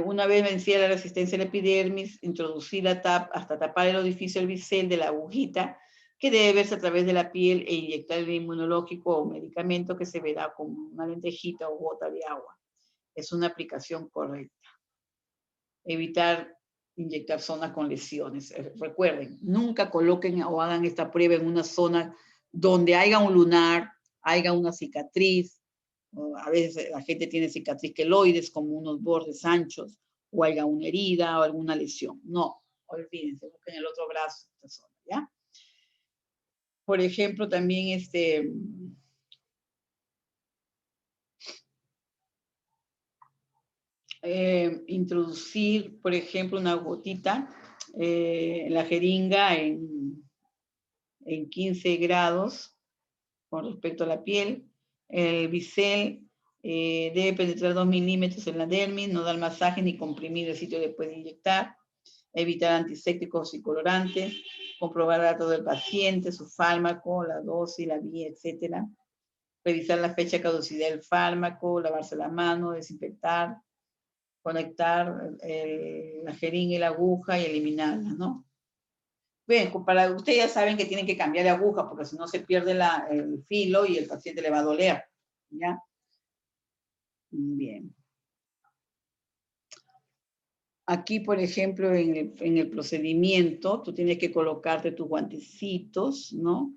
Speaker 1: una vez vencida la resistencia de la epidermis, introducir la tapa hasta tapar el orificio del bisel de la agujita, que debe verse a través de la piel e inyectar el inmunológico o medicamento que se verá con una lentejita o gota de agua. Es una aplicación correcta. Evitar inyectar zonas con lesiones. Recuerden, nunca coloquen o hagan esta prueba en una zona donde haya un lunar, haya una cicatriz. A veces la gente tiene cicatriz queloides, como unos bordes anchos, o haya una herida o alguna lesión. No, olvídense, busquen el otro brazo, esta zona, ¿ya? Por ejemplo, también introducir, por ejemplo, una gotita en la jeringa en 15 grados con respecto a la piel. El bisel debe penetrar 2 milímetros en la dermis, no dar masaje ni comprimir el sitio después de inyectar. Evitar antisépticos y colorantes. Comprobar datos del paciente, su fármaco, la dosis, la vía, etc. Revisar la fecha de caducidad del fármaco, lavarse la mano, desinfectar, conectar la jeringa y la aguja y eliminarla, ¿no? Bien, para ustedes ya saben que tienen que cambiar de aguja porque si no se pierde el filo y el paciente le va a doler, ¿ya? Bien. Aquí, por ejemplo, en el procedimiento, tú tienes que colocarte tus guantecitos, ¿no?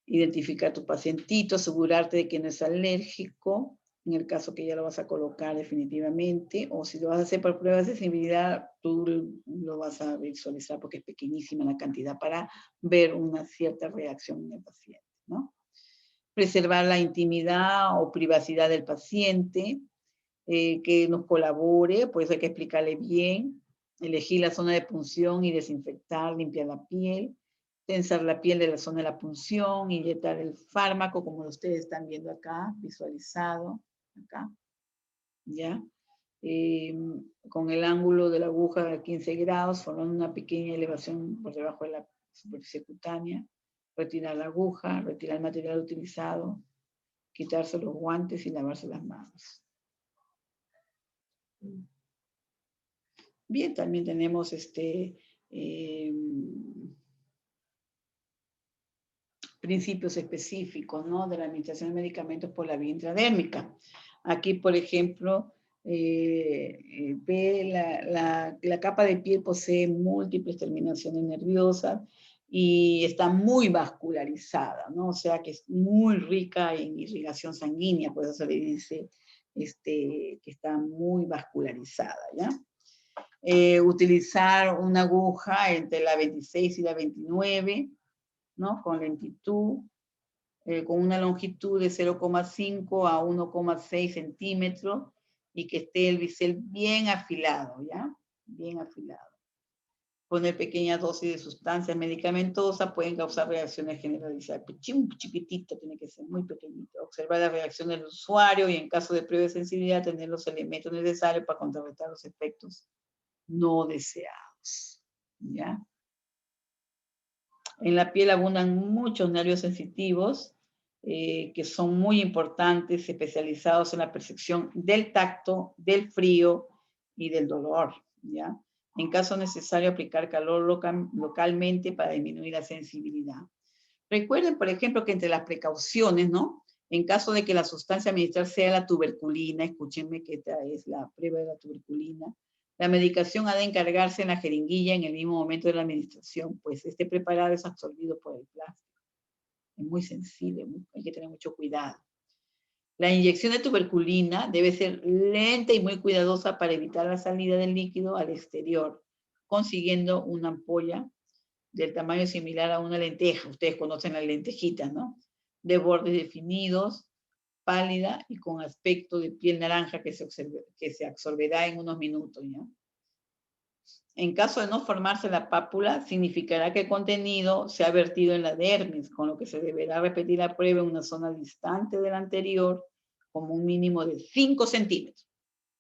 Speaker 1: Identificar tu pacientito, asegurarte de que no es alérgico, en el caso que ya lo vas a colocar definitivamente, o si lo vas a hacer por pruebas de sensibilidad, tú lo vas a visualizar porque es pequeñísima la cantidad para ver una cierta reacción en el paciente, ¿no? Preservar la intimidad o privacidad del paciente, que nos colabore, por eso hay que explicarle bien, elegir la zona de punción y desinfectar, limpiar la piel, tensar la piel de la zona de la punción, inyectar el fármaco, como ustedes están viendo acá, visualizado, acá, ¿ya? Con el ángulo de la aguja a 15 grados, formando una pequeña elevación por debajo de la superficie cutánea, retirar la aguja, retirar el material utilizado, quitarse los guantes y lavarse las manos. Bien, también tenemos principios específicos, ¿no?, de la administración de medicamentos por la vía intradérmica. Aquí, por ejemplo, ve la capa de piel posee múltiples terminaciones nerviosas y está muy vascularizada, ¿no? O sea que es muy rica en irrigación sanguínea, por eso se le dice que está muy vascularizada, ¿ya? Utilizar una aguja entre la 26 y la 29, ¿no?, con lentitud, con una longitud de 0,5 a 1,6 centímetros y que esté el bisel bien afilado, ¿ya? Bien afilado. Poner pequeñas dosis de sustancias medicamentosas pueden causar reacciones generalizadas. Chiquitito, tiene que ser muy pequeñito. Observar las reacciones del usuario y en caso de prueba de sensibilidad tener los elementos necesarios para contrarrestar los efectos no deseados, ¿ya? En la piel abundan muchos nervios sensitivos que son muy importantes, especializados en la percepción del tacto, del frío y del dolor, ¿ya? En caso necesario, aplicar calor localmente para disminuir la sensibilidad. Recuerden, por ejemplo, que entre las precauciones, ¿no?, en caso de que la sustancia a administrar sea la tuberculina, escúchenme que esta es la prueba de la tuberculina, la medicación ha de encargarse en la jeringuilla en el mismo momento de la administración, pues este preparado es absorbido por el plástico. Es muy sensible, hay que tener mucho cuidado. La inyección de tuberculina debe ser lenta y muy cuidadosa para evitar la salida del líquido al exterior, consiguiendo una ampolla del tamaño similar a una lenteja. Ustedes conocen las lentejitas, ¿no? De bordes definidos, pálida y con aspecto de piel naranja que se absorberá en unos minutos, ¿ya? En caso de no formarse la pápula, significará que el contenido se ha vertido en la dermis, con lo que se deberá repetir la prueba en una zona distante de la anterior, como un mínimo de 5 centímetros.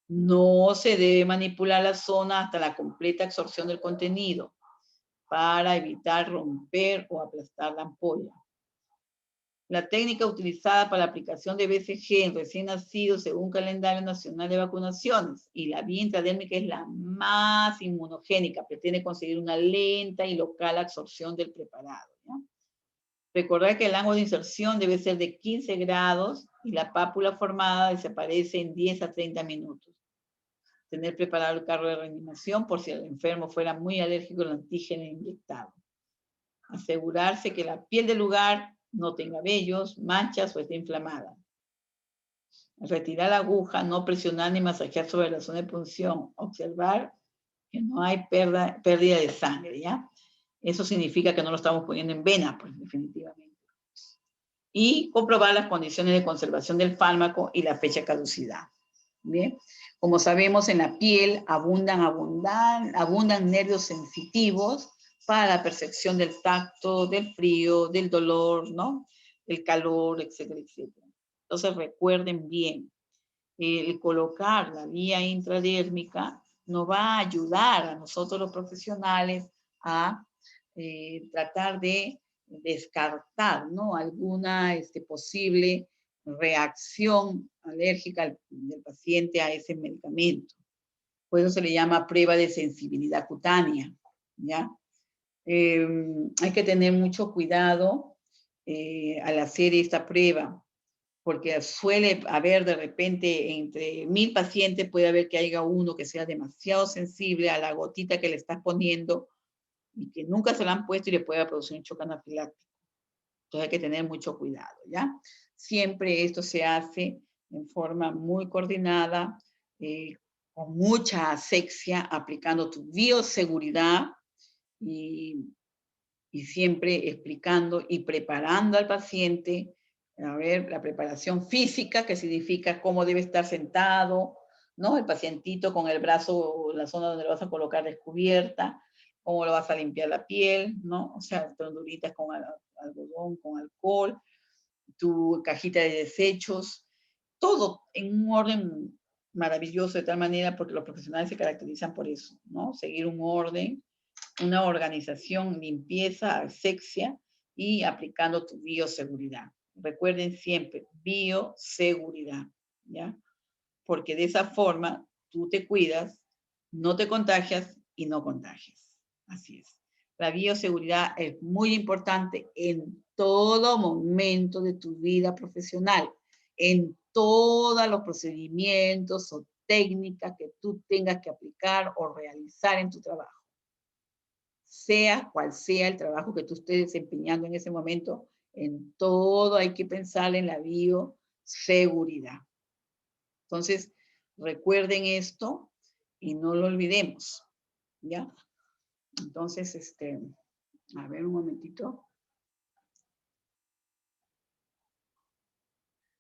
Speaker 1: No se debe manipular la zona hasta la completa absorción del contenido, para evitar romper o aplastar la ampolla. La técnica utilizada para la aplicación de BCG en recién nacidos según calendario nacional de vacunaciones y la vía intradérmica es la más inmunogénica, pretende conseguir una lenta y local absorción del preparado, ¿ya? Recordar que el ángulo de inserción debe ser de 15 grados y la pápula formada desaparece en 10 a 30 minutos. Tener preparado el carro de reanimación por si el enfermo fuera muy alérgico al antígeno inyectado. Asegurarse que la piel del lugar no tenga vellos, manchas o esté inflamada. Retirar la aguja, no presionar ni masajear sobre la zona de punción. Observar que no hay pérdida de sangre, ¿ya? Eso significa que no lo estamos poniendo en vena, pues definitivamente. Y comprobar las condiciones de conservación del fármaco y la fecha de caducidad. Bien, como sabemos, en la piel abundan nervios sensitivos para la percepción del tacto, del frío, del dolor, ¿no?, el calor, etcétera, etcétera. Entonces recuerden bien, el colocar la vía intradérmica nos va a ayudar a nosotros los profesionales a tratar de descartar, ¿no?, alguna posible reacción alérgica del paciente a ese medicamento. Por eso se le llama prueba de sensibilidad cutánea, ¿ya? Hay que tener mucho cuidado al hacer esta prueba, porque suele haber de repente entre 1000 pacientes, puede haber que haya uno que sea demasiado sensible a la gotita que le estás poniendo y que nunca se la han puesto y le pueda producir un shock anafiláctico. Entonces hay que tener mucho cuidado, ¿ya? Siempre esto se hace en forma muy coordinada, con mucha asepsia, aplicando tu bioseguridad y siempre explicando y preparando al paciente, a ver, la preparación física, que significa cómo debe estar sentado, ¿no? El pacientito con el brazo, la zona donde lo vas a colocar descubierta, cómo lo vas a limpiar la piel, ¿no? O sea, tonduritas con algodón, con alcohol, tu cajita de desechos, todo en un orden maravilloso, de tal manera, porque los profesionales se caracterizan por eso, ¿no? Seguir un orden, una organización, limpieza, asepsia y aplicando tu bioseguridad, Recuerden siempre, bioseguridad, ¿ya? Porque de esa forma tú te cuidas, no te contagias y no contagias. Así es. La bioseguridad es muy importante en todo momento de tu vida profesional, en todos los procedimientos o técnicas que tú tengas que aplicar o realizar en tu trabajo. Sea cual sea el trabajo que tú estés desempeñando en ese momento, en todo hay que pensar en la bioseguridad. Entonces, recuerden esto y no lo olvidemos, ¿ya? Entonces, a ver un momentito.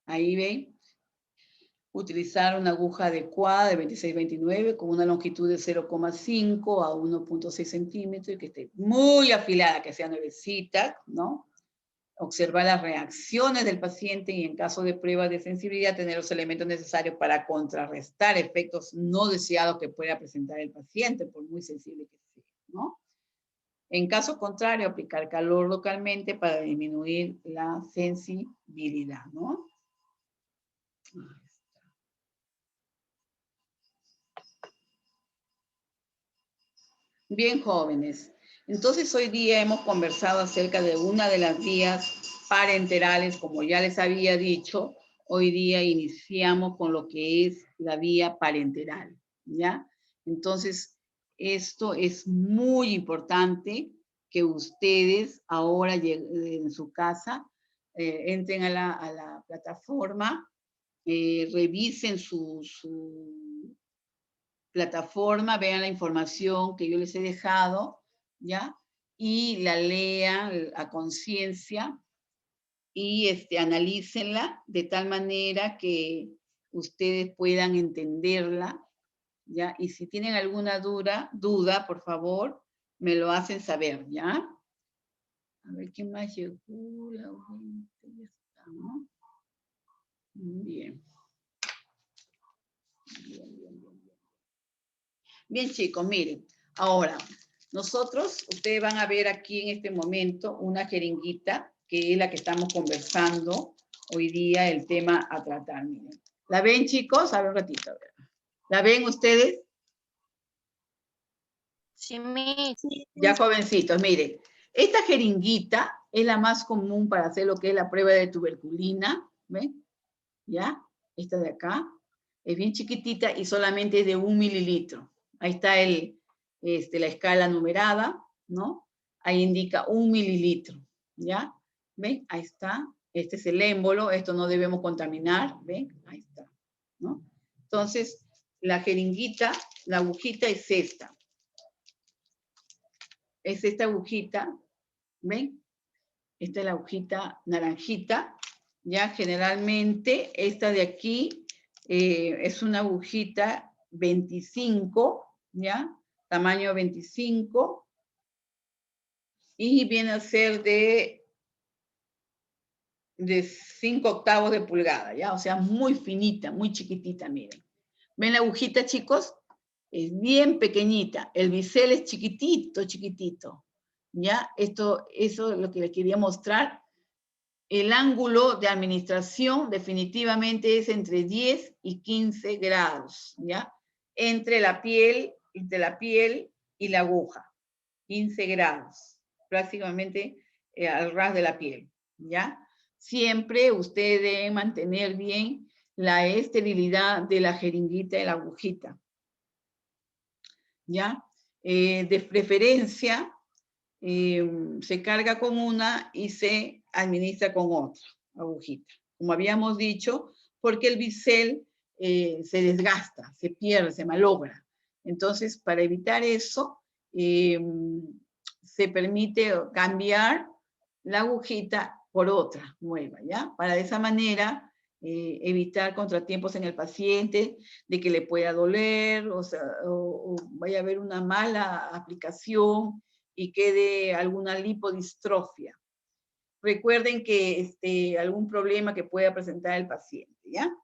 Speaker 1: Ahí ven. Utilizar una aguja adecuada de 26-29 con una longitud de 0,5 a 1,6 centímetros y que esté muy afilada, que sea nuevecita, ¿no? Observar las reacciones del paciente y en caso de pruebas de sensibilidad tener los elementos necesarios para contrarrestar efectos no deseados que pueda presentar el paciente, por muy sensible que sea, ¿no? En caso contrario, aplicar calor localmente para disminuir la sensibilidad, ¿no? Bien, jóvenes. Entonces, hoy día hemos conversado acerca de una de las vías parenterales, como ya les había dicho. Hoy día iniciamos con lo que es la vía parenteral, ¿ya? Entonces, esto es muy importante que ustedes ahora en su casa entren a la plataforma, revisen su plataforma, vean la información que yo les he dejado, ¿ya? Y la lean a conciencia y analícenla de tal manera que ustedes puedan entenderla, ¿ya? Y si tienen alguna duda, por favor, me lo hacen saber, ¿ya? A ver, ¿qué más llegó? La gente ya está, ¿no? Bien. Bien, chicos, miren, ahora, ustedes van a ver aquí en este momento una jeringuita, que es la que estamos conversando hoy día, el tema a tratar, miren. ¿La ven, chicos? A ver un ratito, a ver. ¿La ven ustedes?
Speaker 2: Sí, mi.
Speaker 1: Ya, jovencitos, miren. Esta jeringuita es la más común para hacer lo que es la prueba de tuberculina, ¿ven? ¿Ya? Esta de acá. Es bien chiquitita y solamente es de 1 mililitro. Ahí está la escala numerada, ¿no? Ahí indica 1 mililitro, ¿ya? ¿Ven? Ahí está. Este es el émbolo, esto no debemos contaminar, ¿ven? Ahí está, ¿no? Entonces, la jeringuita, la agujita es esta. Es esta agujita, ¿ven? Esta es la agujita naranjita, ¿ya? Generalmente, esta de aquí es una agujita 25, ¿ya? Tamaño 25, y viene a ser de 5/8 de pulgada, ¿ya? O sea, muy finita, muy chiquitita, miren. ¿Ven la agujita, chicos? Es bien pequeñita. El bisel es chiquitito, chiquitito, ¿ya? Eso es lo que les quería mostrar. El ángulo de administración definitivamente es entre 10 y 15 grados, ¿ya? Entre la piel y la aguja. 15 grados, prácticamente al ras de la piel, ¿ya? Siempre ustedes deben mantener bien la esterilidad de la jeringuita y la agujita, ¿ya? De preferencia, se carga con una y se administra con otra agujita. Como habíamos dicho, porque el bisel se desgasta, se pierde, se malogra. Entonces, para evitar eso, se permite cambiar la agujita por otra nueva, ¿ya? Para de esa manera evitar contratiempos en el paciente, de que le pueda doler, o vaya a haber una mala aplicación y quede alguna lipodistrofia. Recuerden que algún problema que pueda presentar el paciente, ¿ya?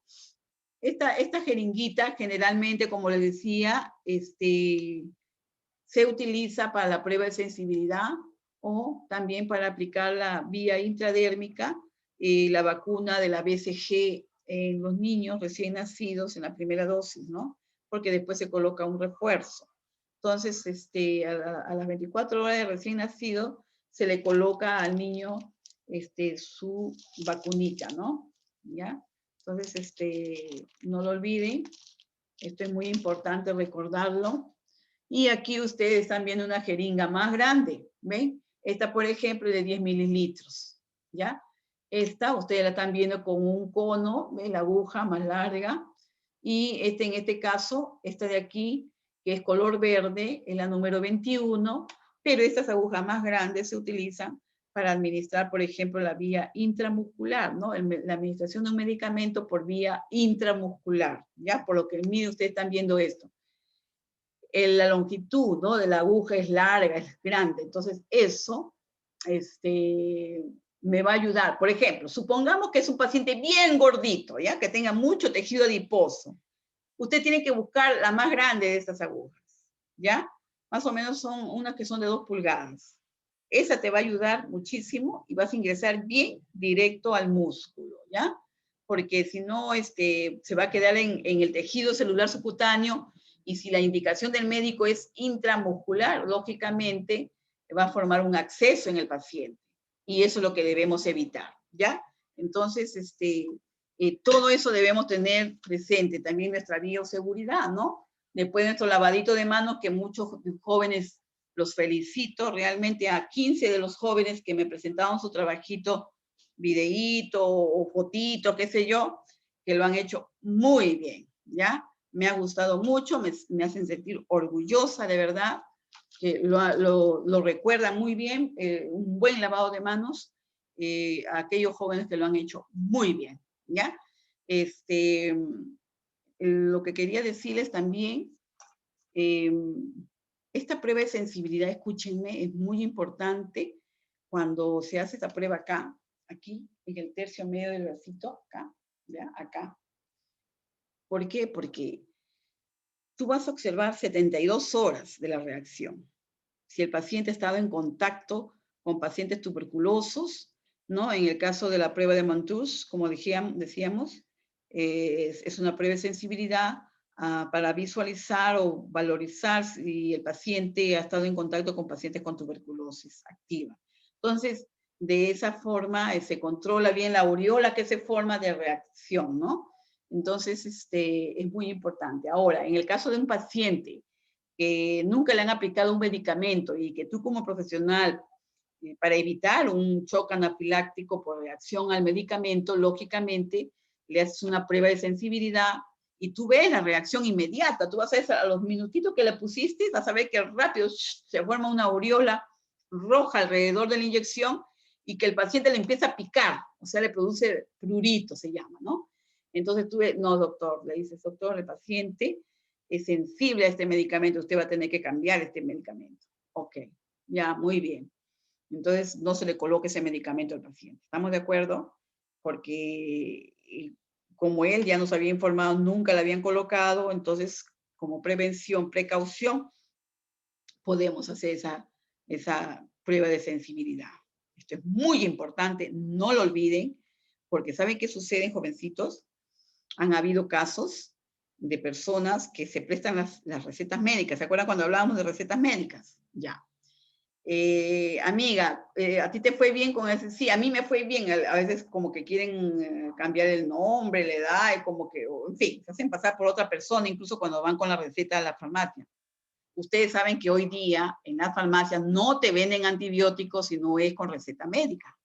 Speaker 1: Esta jeringuita generalmente, como les decía, se utiliza para la prueba de sensibilidad o también para aplicar la vía intradérmica la vacuna de la BCG en los niños recién nacidos en la primera dosis, ¿no? Porque después se coloca un refuerzo. Entonces, a las 24 horas de recién nacido, se le coloca al niño su vacunita, ¿no? ¿Ya? Entonces, no lo olviden. Esto es muy importante recordarlo. Y aquí ustedes están viendo una jeringa más grande, ¿ven? Esta, por ejemplo, es de 10 mililitros, ¿ya? Esta, ustedes la están viendo con un cono, ¿ven? La aguja más larga. Y en este caso, esta de aquí, que es color verde, es la número 21, pero estas agujas más grandes se utilizan para administrar, por ejemplo, la vía intramuscular, ¿no? La administración de un medicamento por vía intramuscular, ¿ya? Por lo que mire, ustedes están viendo esto. La longitud, ¿no? De la aguja es larga, es grande, entonces eso me va a ayudar. Por ejemplo, supongamos que es un paciente bien gordito, ¿ya? Que tenga mucho tejido adiposo. Usted tiene que buscar la más grande de estas agujas, ¿ya? Más o menos son unas que son de 2 pulgadas. Esa te va a ayudar muchísimo y vas a ingresar bien directo al músculo, ¿ya? Porque si no, se va a quedar en el tejido celular subcutáneo y si la indicación del médico es intramuscular, lógicamente va a formar un acceso en el paciente. Y eso es lo que debemos evitar, ¿ya? Entonces, todo eso debemos tener presente, también nuestra bioseguridad, ¿no? Después nuestro lavadito de manos, que muchos jóvenes los felicito, realmente a 15 de los jóvenes que me presentaron su trabajito, videíto o fotito, qué sé yo, que lo han hecho muy bien, ¿ya? Me ha gustado mucho, me hacen sentir orgullosa, de verdad, que lo recuerdan muy bien, un buen lavado de manos, a aquellos jóvenes que lo han hecho muy bien, ¿ya? Lo que quería decirles también, esta prueba de sensibilidad, escúchenme, es muy importante cuando se hace esta prueba acá, aquí, en el tercio medio del bracito, acá, ¿ya? Acá. ¿Por qué? Porque tú vas a observar 72 horas de la reacción. Si el paciente ha estado en contacto con pacientes tuberculosos, ¿no? En el caso de la prueba de Mantoux, como decíamos, es una prueba de sensibilidad para visualizar o valorizar si el paciente ha estado en contacto con pacientes con tuberculosis activa. Entonces, de esa forma se controla bien la aureola que se forma de reacción, ¿no? Entonces, es muy importante. Ahora, en el caso de un paciente que nunca le han aplicado un medicamento y que tú como profesional, para evitar un shock anafiláctico por reacción al medicamento, lógicamente le haces una prueba de sensibilidad y tú ves la reacción inmediata. Tú vas a ver a los minutitos que le pusiste, vas a ver que rápido se forma una aureola roja alrededor de la inyección y que el paciente le empieza a picar, o sea, le produce prurito, se llama, ¿no? Entonces tú, no, doctor, le dices, doctor, el paciente es sensible a este medicamento, usted va a tener que cambiar este medicamento. Ok, ya, muy bien. Entonces, no se le coloque ese medicamento al paciente. ¿Estamos de acuerdo? Porque como él ya nos había informado, nunca le habían colocado, entonces, como prevención, precaución, podemos hacer esa prueba de sensibilidad. Esto es muy importante, no lo olviden, porque ¿saben qué sucede, jovencitos? Han habido casos de personas que se prestan las recetas médicas. ¿Se acuerdan cuando hablábamos de recetas médicas? Ya. Amiga, ¿a ti te fue bien con ese? Sí, a mí me fue bien. A veces como que quieren cambiar el nombre, la edad, y como que, en fin, se hacen pasar por otra persona, incluso cuando van con la receta a la farmacia. Ustedes saben que hoy día en las farmacias no te venden antibióticos si no es con receta médica.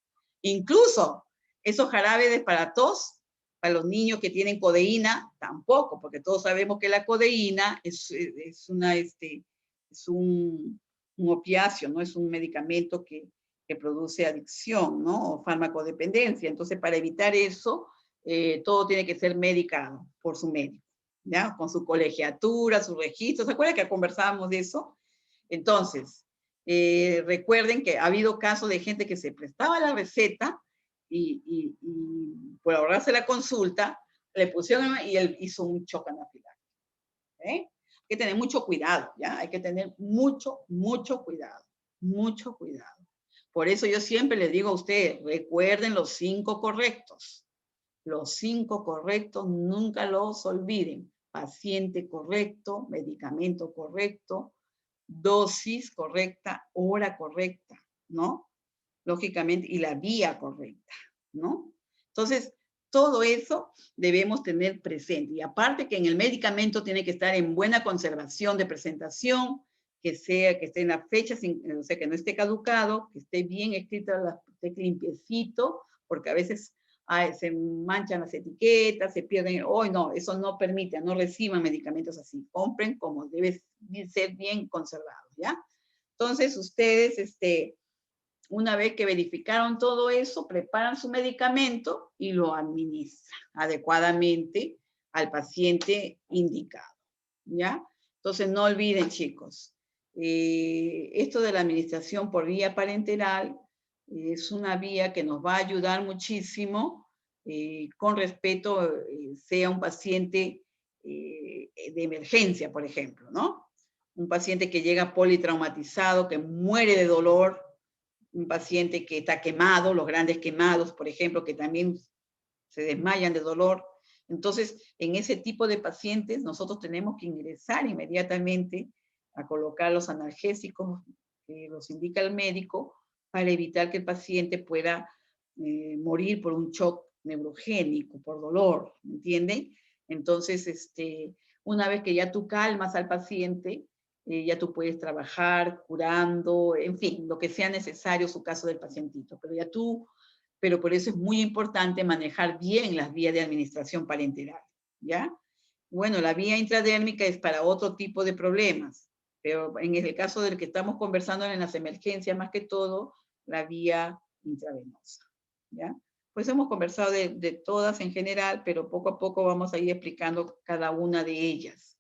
Speaker 1: Incluso esos jarabes para tos, para los niños que tienen codeína, tampoco, porque todos sabemos que la codeína es un opiáceo, ¿no? Es un medicamento que produce adicción, ¿no? O farmacodependencia. Entonces, para evitar eso, todo tiene que ser medicado por su médico, ¿ya? Con su colegiatura, su registro. ¿Se acuerdan que conversábamos de eso? Entonces, recuerden que ha habido casos de gente que se prestaba la receta y por ahorrarse la consulta, le pusieron y él hizo un shock anafiláctico. Hay que tener mucho cuidado, ¿ya? Hay que tener mucho cuidado, mucho cuidado. Por eso yo siempre les digo a ustedes, recuerden los 5 correctos. Los 5 correctos nunca los olviden. Paciente correcto, medicamento correcto, dosis correcta, hora correcta, ¿no? Lógicamente, y la vía correcta, ¿no? Entonces, todo eso debemos tener presente. Y aparte que en el medicamento tiene que estar en buena conservación de presentación, que esté en la fecha, o sea, que no esté caducado, que esté bien escrita, esté limpiecito, porque a veces se manchan las etiquetas, se pierden. Hoy no, eso no permite, no reciban medicamentos así. Compren como debe ser bien conservados, ¿ya? Entonces, ustedes, una vez que verificaron todo eso, preparan su medicamento y lo administran adecuadamente al paciente indicado, ¿ya? Entonces, no olviden, chicos, esto de la administración por vía parenteral es una vía que nos va a ayudar muchísimo con respeto, sea un paciente de emergencia, por ejemplo, ¿no? Un paciente que llega politraumatizado, que muere de dolor, un paciente que está quemado, los grandes quemados, por ejemplo, que también se desmayan de dolor. Entonces, en ese tipo de pacientes, nosotros tenemos que ingresar inmediatamente a colocar los analgésicos que los indica el médico para evitar que el paciente pueda morir por un shock neurogénico, por dolor, ¿entienden? Entonces, una vez que ya tú calmas al paciente, ya tú puedes trabajar curando, en fin, lo que sea necesario su caso del pacientito, pero por eso es muy importante manejar bien las vías de administración parenteral, ¿ya? Bueno, la vía intradérmica es para otro tipo de problemas, pero en el caso del que estamos conversando en las emergencias, más que todo, la vía intravenosa, ¿ya? Pues hemos conversado de todas en general, pero poco a poco vamos a ir explicando cada una de ellas.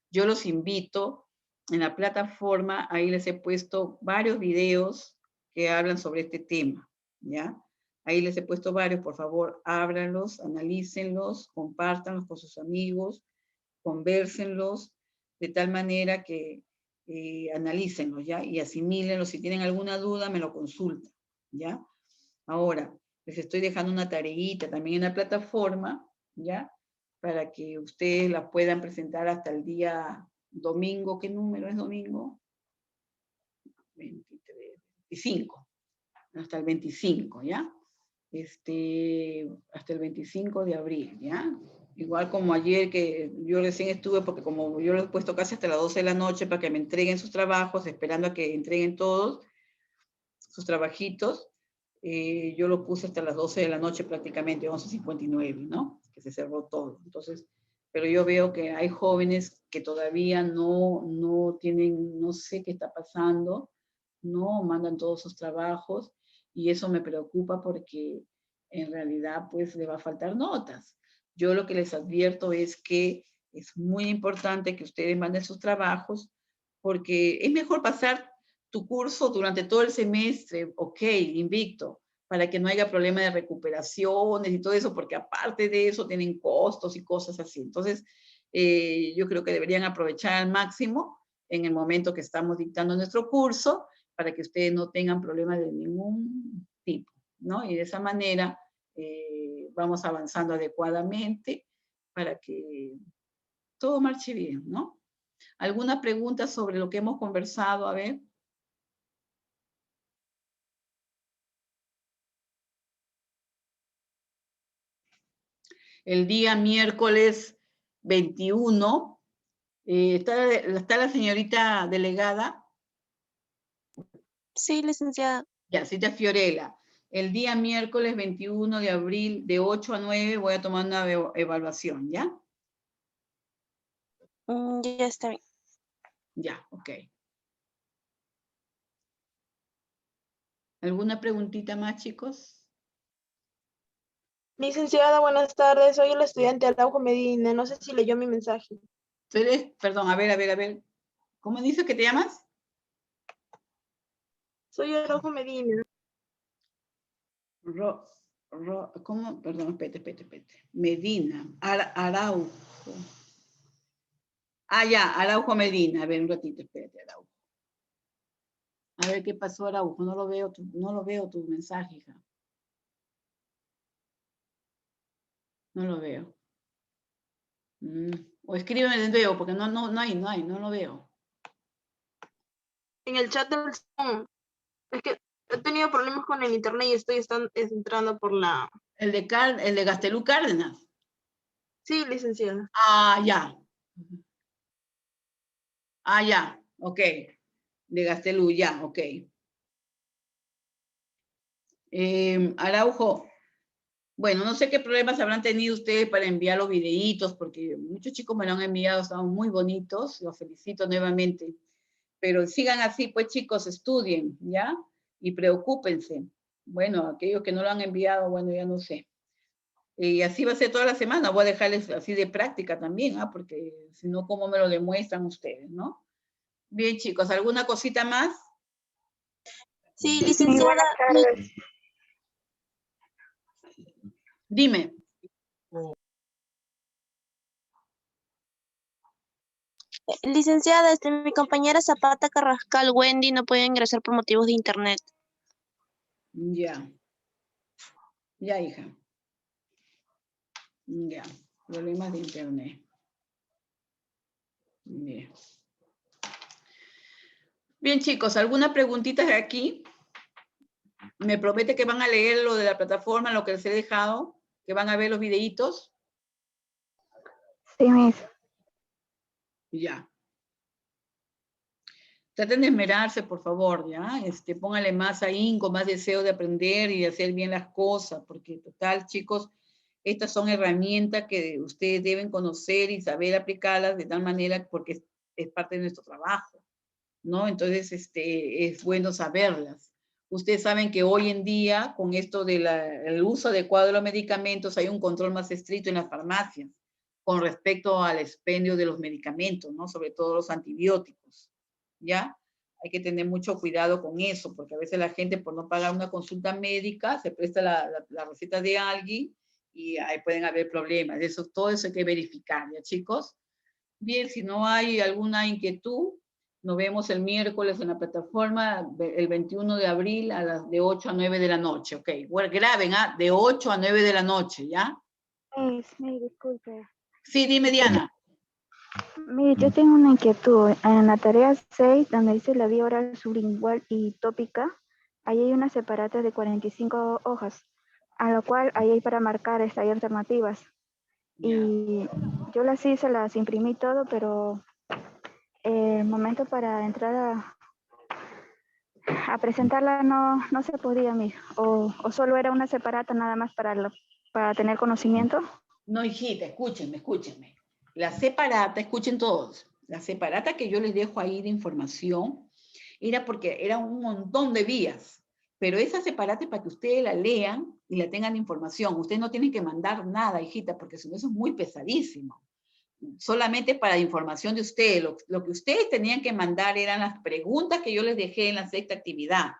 Speaker 1: Yo los invito en la plataforma, ahí les he puesto varios videos que hablan sobre este tema, ¿ya? Ahí les he puesto varios, por favor, ábranlos, analícenlos, compártanlos con sus amigos, convérsenlos, de tal manera que analícenlos, ¿ya? Y asimílenlos. Si tienen alguna duda, me lo consultan, ¿ya? Ahora, les estoy dejando una tareita también en la plataforma, ¿ya? Para que ustedes la puedan presentar hasta el día domingo. ¿Qué número es domingo? 23, 25. Hasta el 25, ¿ya? Hasta el 25 de abril, ¿ya? Igual como ayer que yo recién estuve, porque como yo lo he puesto casi hasta las 12 de la noche para que me entreguen sus trabajos, esperando a que entreguen todos sus trabajitos, yo lo puse hasta las 12 de la noche prácticamente, 11:59, ¿no? Que se cerró todo. Entonces, pero yo veo que hay jóvenes que todavía no tienen, no sé qué está pasando, no mandan todos sus trabajos, y eso me preocupa porque en realidad pues le va a faltar notas. Yo lo que les advierto es que es muy importante que ustedes manden sus trabajos, porque es mejor pasar tu curso durante todo el semestre, ok, invicto, para que no haya problema de recuperaciones y todo eso, porque aparte de eso tienen costos y cosas así. Entonces, yo creo que deberían aprovechar al máximo en el momento que estamos dictando nuestro curso, para que ustedes no tengan problemas de ningún tipo, ¿no? Y de esa manera vamos avanzando adecuadamente para que todo marche bien, ¿no? ¿Alguna pregunta sobre lo que hemos conversado? A ver. El día miércoles 21, ¿está la señorita delegada?
Speaker 2: Sí, licenciada.
Speaker 1: Ya, cita Fiorella. El día miércoles 21 de abril, de 8 a 9, voy a tomar una evaluación, ¿ya?
Speaker 2: Ya está bien.
Speaker 1: Ya, ok. ¿Alguna preguntita más, chicos?
Speaker 3: Licenciada, buenas tardes. Soy el estudiante Araujo Medina. No sé si leyó mi mensaje.
Speaker 1: Perdón, a ver. ¿Cómo dices que te llamas?
Speaker 3: Soy Araujo Medina.
Speaker 1: ¿Cómo? Perdón, espérate. Medina, Araujo. Ah, ya, Araujo Medina. A ver, un ratito, espérate, Araujo. A ver qué pasó, Araujo. No lo veo tu mensaje, hija. No lo veo. O escríbeme de nuevo, porque no lo veo.
Speaker 3: En el chat del Zoom. Es que he tenido problemas con el internet y estoy entrando por la...
Speaker 1: El de Gastelú Cárdenas.
Speaker 3: Sí, licenciada.
Speaker 1: Ah, ya. Ah, ya. Ok. De Gastelú, ya, ok. Araujo. Bueno, no sé qué problemas habrán tenido ustedes para enviar los videitos, porque muchos chicos me lo han enviado, están muy bonitos, los felicito nuevamente. Pero sigan así, pues chicos, estudien, ¿ya? Y preocúpense. Bueno, aquellos que no lo han enviado, bueno, ya no sé. Y así va a ser toda la semana, voy a dejarles así de práctica también, ¿ah? Porque si no, ¿cómo me lo demuestran ustedes, no? Bien, chicos, ¿alguna cosita más?
Speaker 2: Sí,
Speaker 3: Sí,
Speaker 2: licenciada,
Speaker 3: buenas tardes.
Speaker 1: Dime.
Speaker 2: licenciada, mi compañera Zapata Carrascal Wendy no puede ingresar por motivos de internet.
Speaker 1: Ya. Ya, hija. Ya. Problemas de internet. Bien. Bien, chicos, ¿alguna preguntita de aquí? ¿Me promete que van a leer lo de la plataforma, lo que les he dejado? ¿Que van a ver los videitos?
Speaker 3: Sí, mis.
Speaker 1: Ya. Traten de esmerarse, por favor, ¿ya? Pónganle más ahínco, más deseo de aprender y de hacer bien las cosas, porque total, chicos, estas son herramientas que ustedes deben conocer y saber aplicarlas de tal manera, porque es parte de nuestro trabajo, ¿no? Entonces, es bueno saberlas. Ustedes saben que hoy en día, con esto del uso adecuado de los medicamentos, hay un control más estricto en las farmacias con respecto al expendio de los medicamentos, ¿no? Sobre todo los antibióticos, ¿ya? Hay que tener mucho cuidado con eso, porque a veces la gente por no pagar una consulta médica se presta la receta de alguien y ahí pueden haber problemas. Todo eso hay que verificar, ¿ya, chicos? Bien, si no hay alguna inquietud, nos vemos el miércoles en la plataforma, el 21 de abril, de 8 a 9 de la noche, ¿ok? Bueno, graben, ¿ah? De 8 a 9 de la noche, ¿ya?
Speaker 4: Sí, disculpe.
Speaker 1: Sí, dime, Diana.
Speaker 4: Mire, yo tengo una inquietud. En la tarea 6, donde dice la vía oral sublingual y tópica, ahí hay unas separatas de 45 hojas, a lo cual ahí hay para marcar, hay alternativas.
Speaker 1: Ya.
Speaker 4: Y yo las hice, las imprimí todo, pero el momento para entrar a presentarla no se podía, o solo era una separata nada más para tener conocimiento.
Speaker 1: No, hijita, escúchenme. La separata, escuchen todos, la separata que yo les dejo ahí de información era porque era un montón de vías, pero esa separata es para que ustedes la lean y la tengan de información. Ustedes no tienen que mandar nada, hijita, porque eso es muy pesadísimo. Solamente para información de ustedes. Lo que ustedes tenían que mandar eran las preguntas que yo les dejé en la sexta actividad,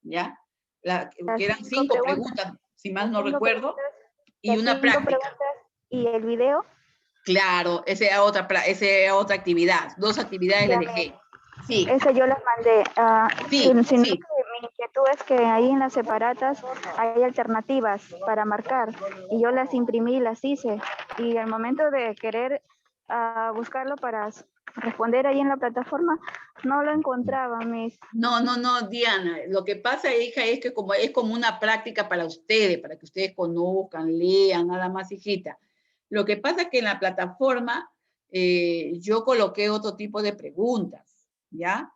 Speaker 1: ¿ya? Que eran 5 preguntas, si mal no recuerdo, y
Speaker 4: Las
Speaker 1: una
Speaker 4: 5
Speaker 1: práctica.
Speaker 4: preguntas y el video.
Speaker 1: Claro, esa era otra actividad. 2 actividades les
Speaker 4: Ya
Speaker 1: dejé. Sí,
Speaker 4: esa yo las mandé.
Speaker 1: sí,
Speaker 4: Sino
Speaker 1: sí.
Speaker 4: que mi inquietud es que ahí en las separatas hay alternativas para marcar y yo las imprimí y las hice. Y al momento de querer buscarlo para responder ahí en la plataforma, no lo encontraba,
Speaker 1: No, Diana. Lo que pasa, hija, es que es como una práctica para ustedes, para que ustedes conozcan, lean, nada más, hijita. Lo que pasa es que en la plataforma yo coloqué otro tipo de preguntas, ¿ya?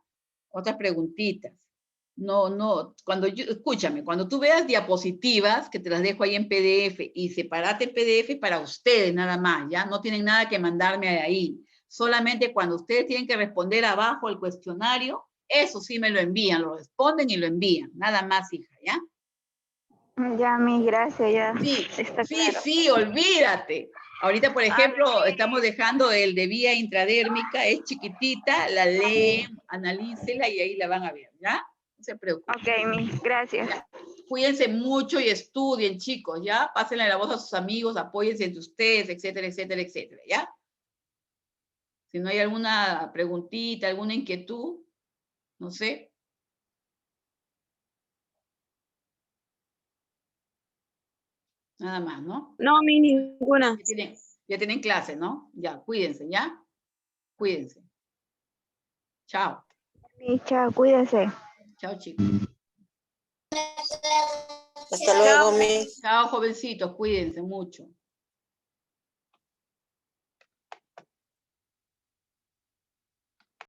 Speaker 1: Otras preguntitas. No, escúchame, cuando tú veas diapositivas, que te las dejo ahí en PDF, y separate el PDF para ustedes nada más, ¿ya? No tienen nada que mandarme ahí. Solamente cuando ustedes tienen que responder abajo el cuestionario, eso sí me lo envían, lo responden y lo envían. Nada más, hija, ¿ya?
Speaker 4: Ya, gracias, ya
Speaker 1: Sí,
Speaker 4: está claro.
Speaker 1: sí, olvídate. Ahorita, por ejemplo, estamos dejando el de vía intradérmica, es chiquitita, la leen, analícela y ahí la van a ver, ¿ya? No se preocupen.
Speaker 4: Ok, gracias.
Speaker 1: Ya. Cuídense mucho y estudien, chicos, ¿ya? Pásenle la voz a sus amigos, apóyense entre ustedes, etcétera, etcétera, etcétera, ¿ya? Si no hay alguna preguntita, alguna inquietud, no sé. Nada más, ¿no?
Speaker 3: No, mi ninguna.
Speaker 1: Ya tienen clase, ¿no? Ya, cuídense, ¿ya? Cuídense. Chao.
Speaker 4: Y chao, cuídese.
Speaker 1: Chao, chicos.
Speaker 5: Hasta luego, mi.
Speaker 1: Chao, jovencitos, cuídense mucho.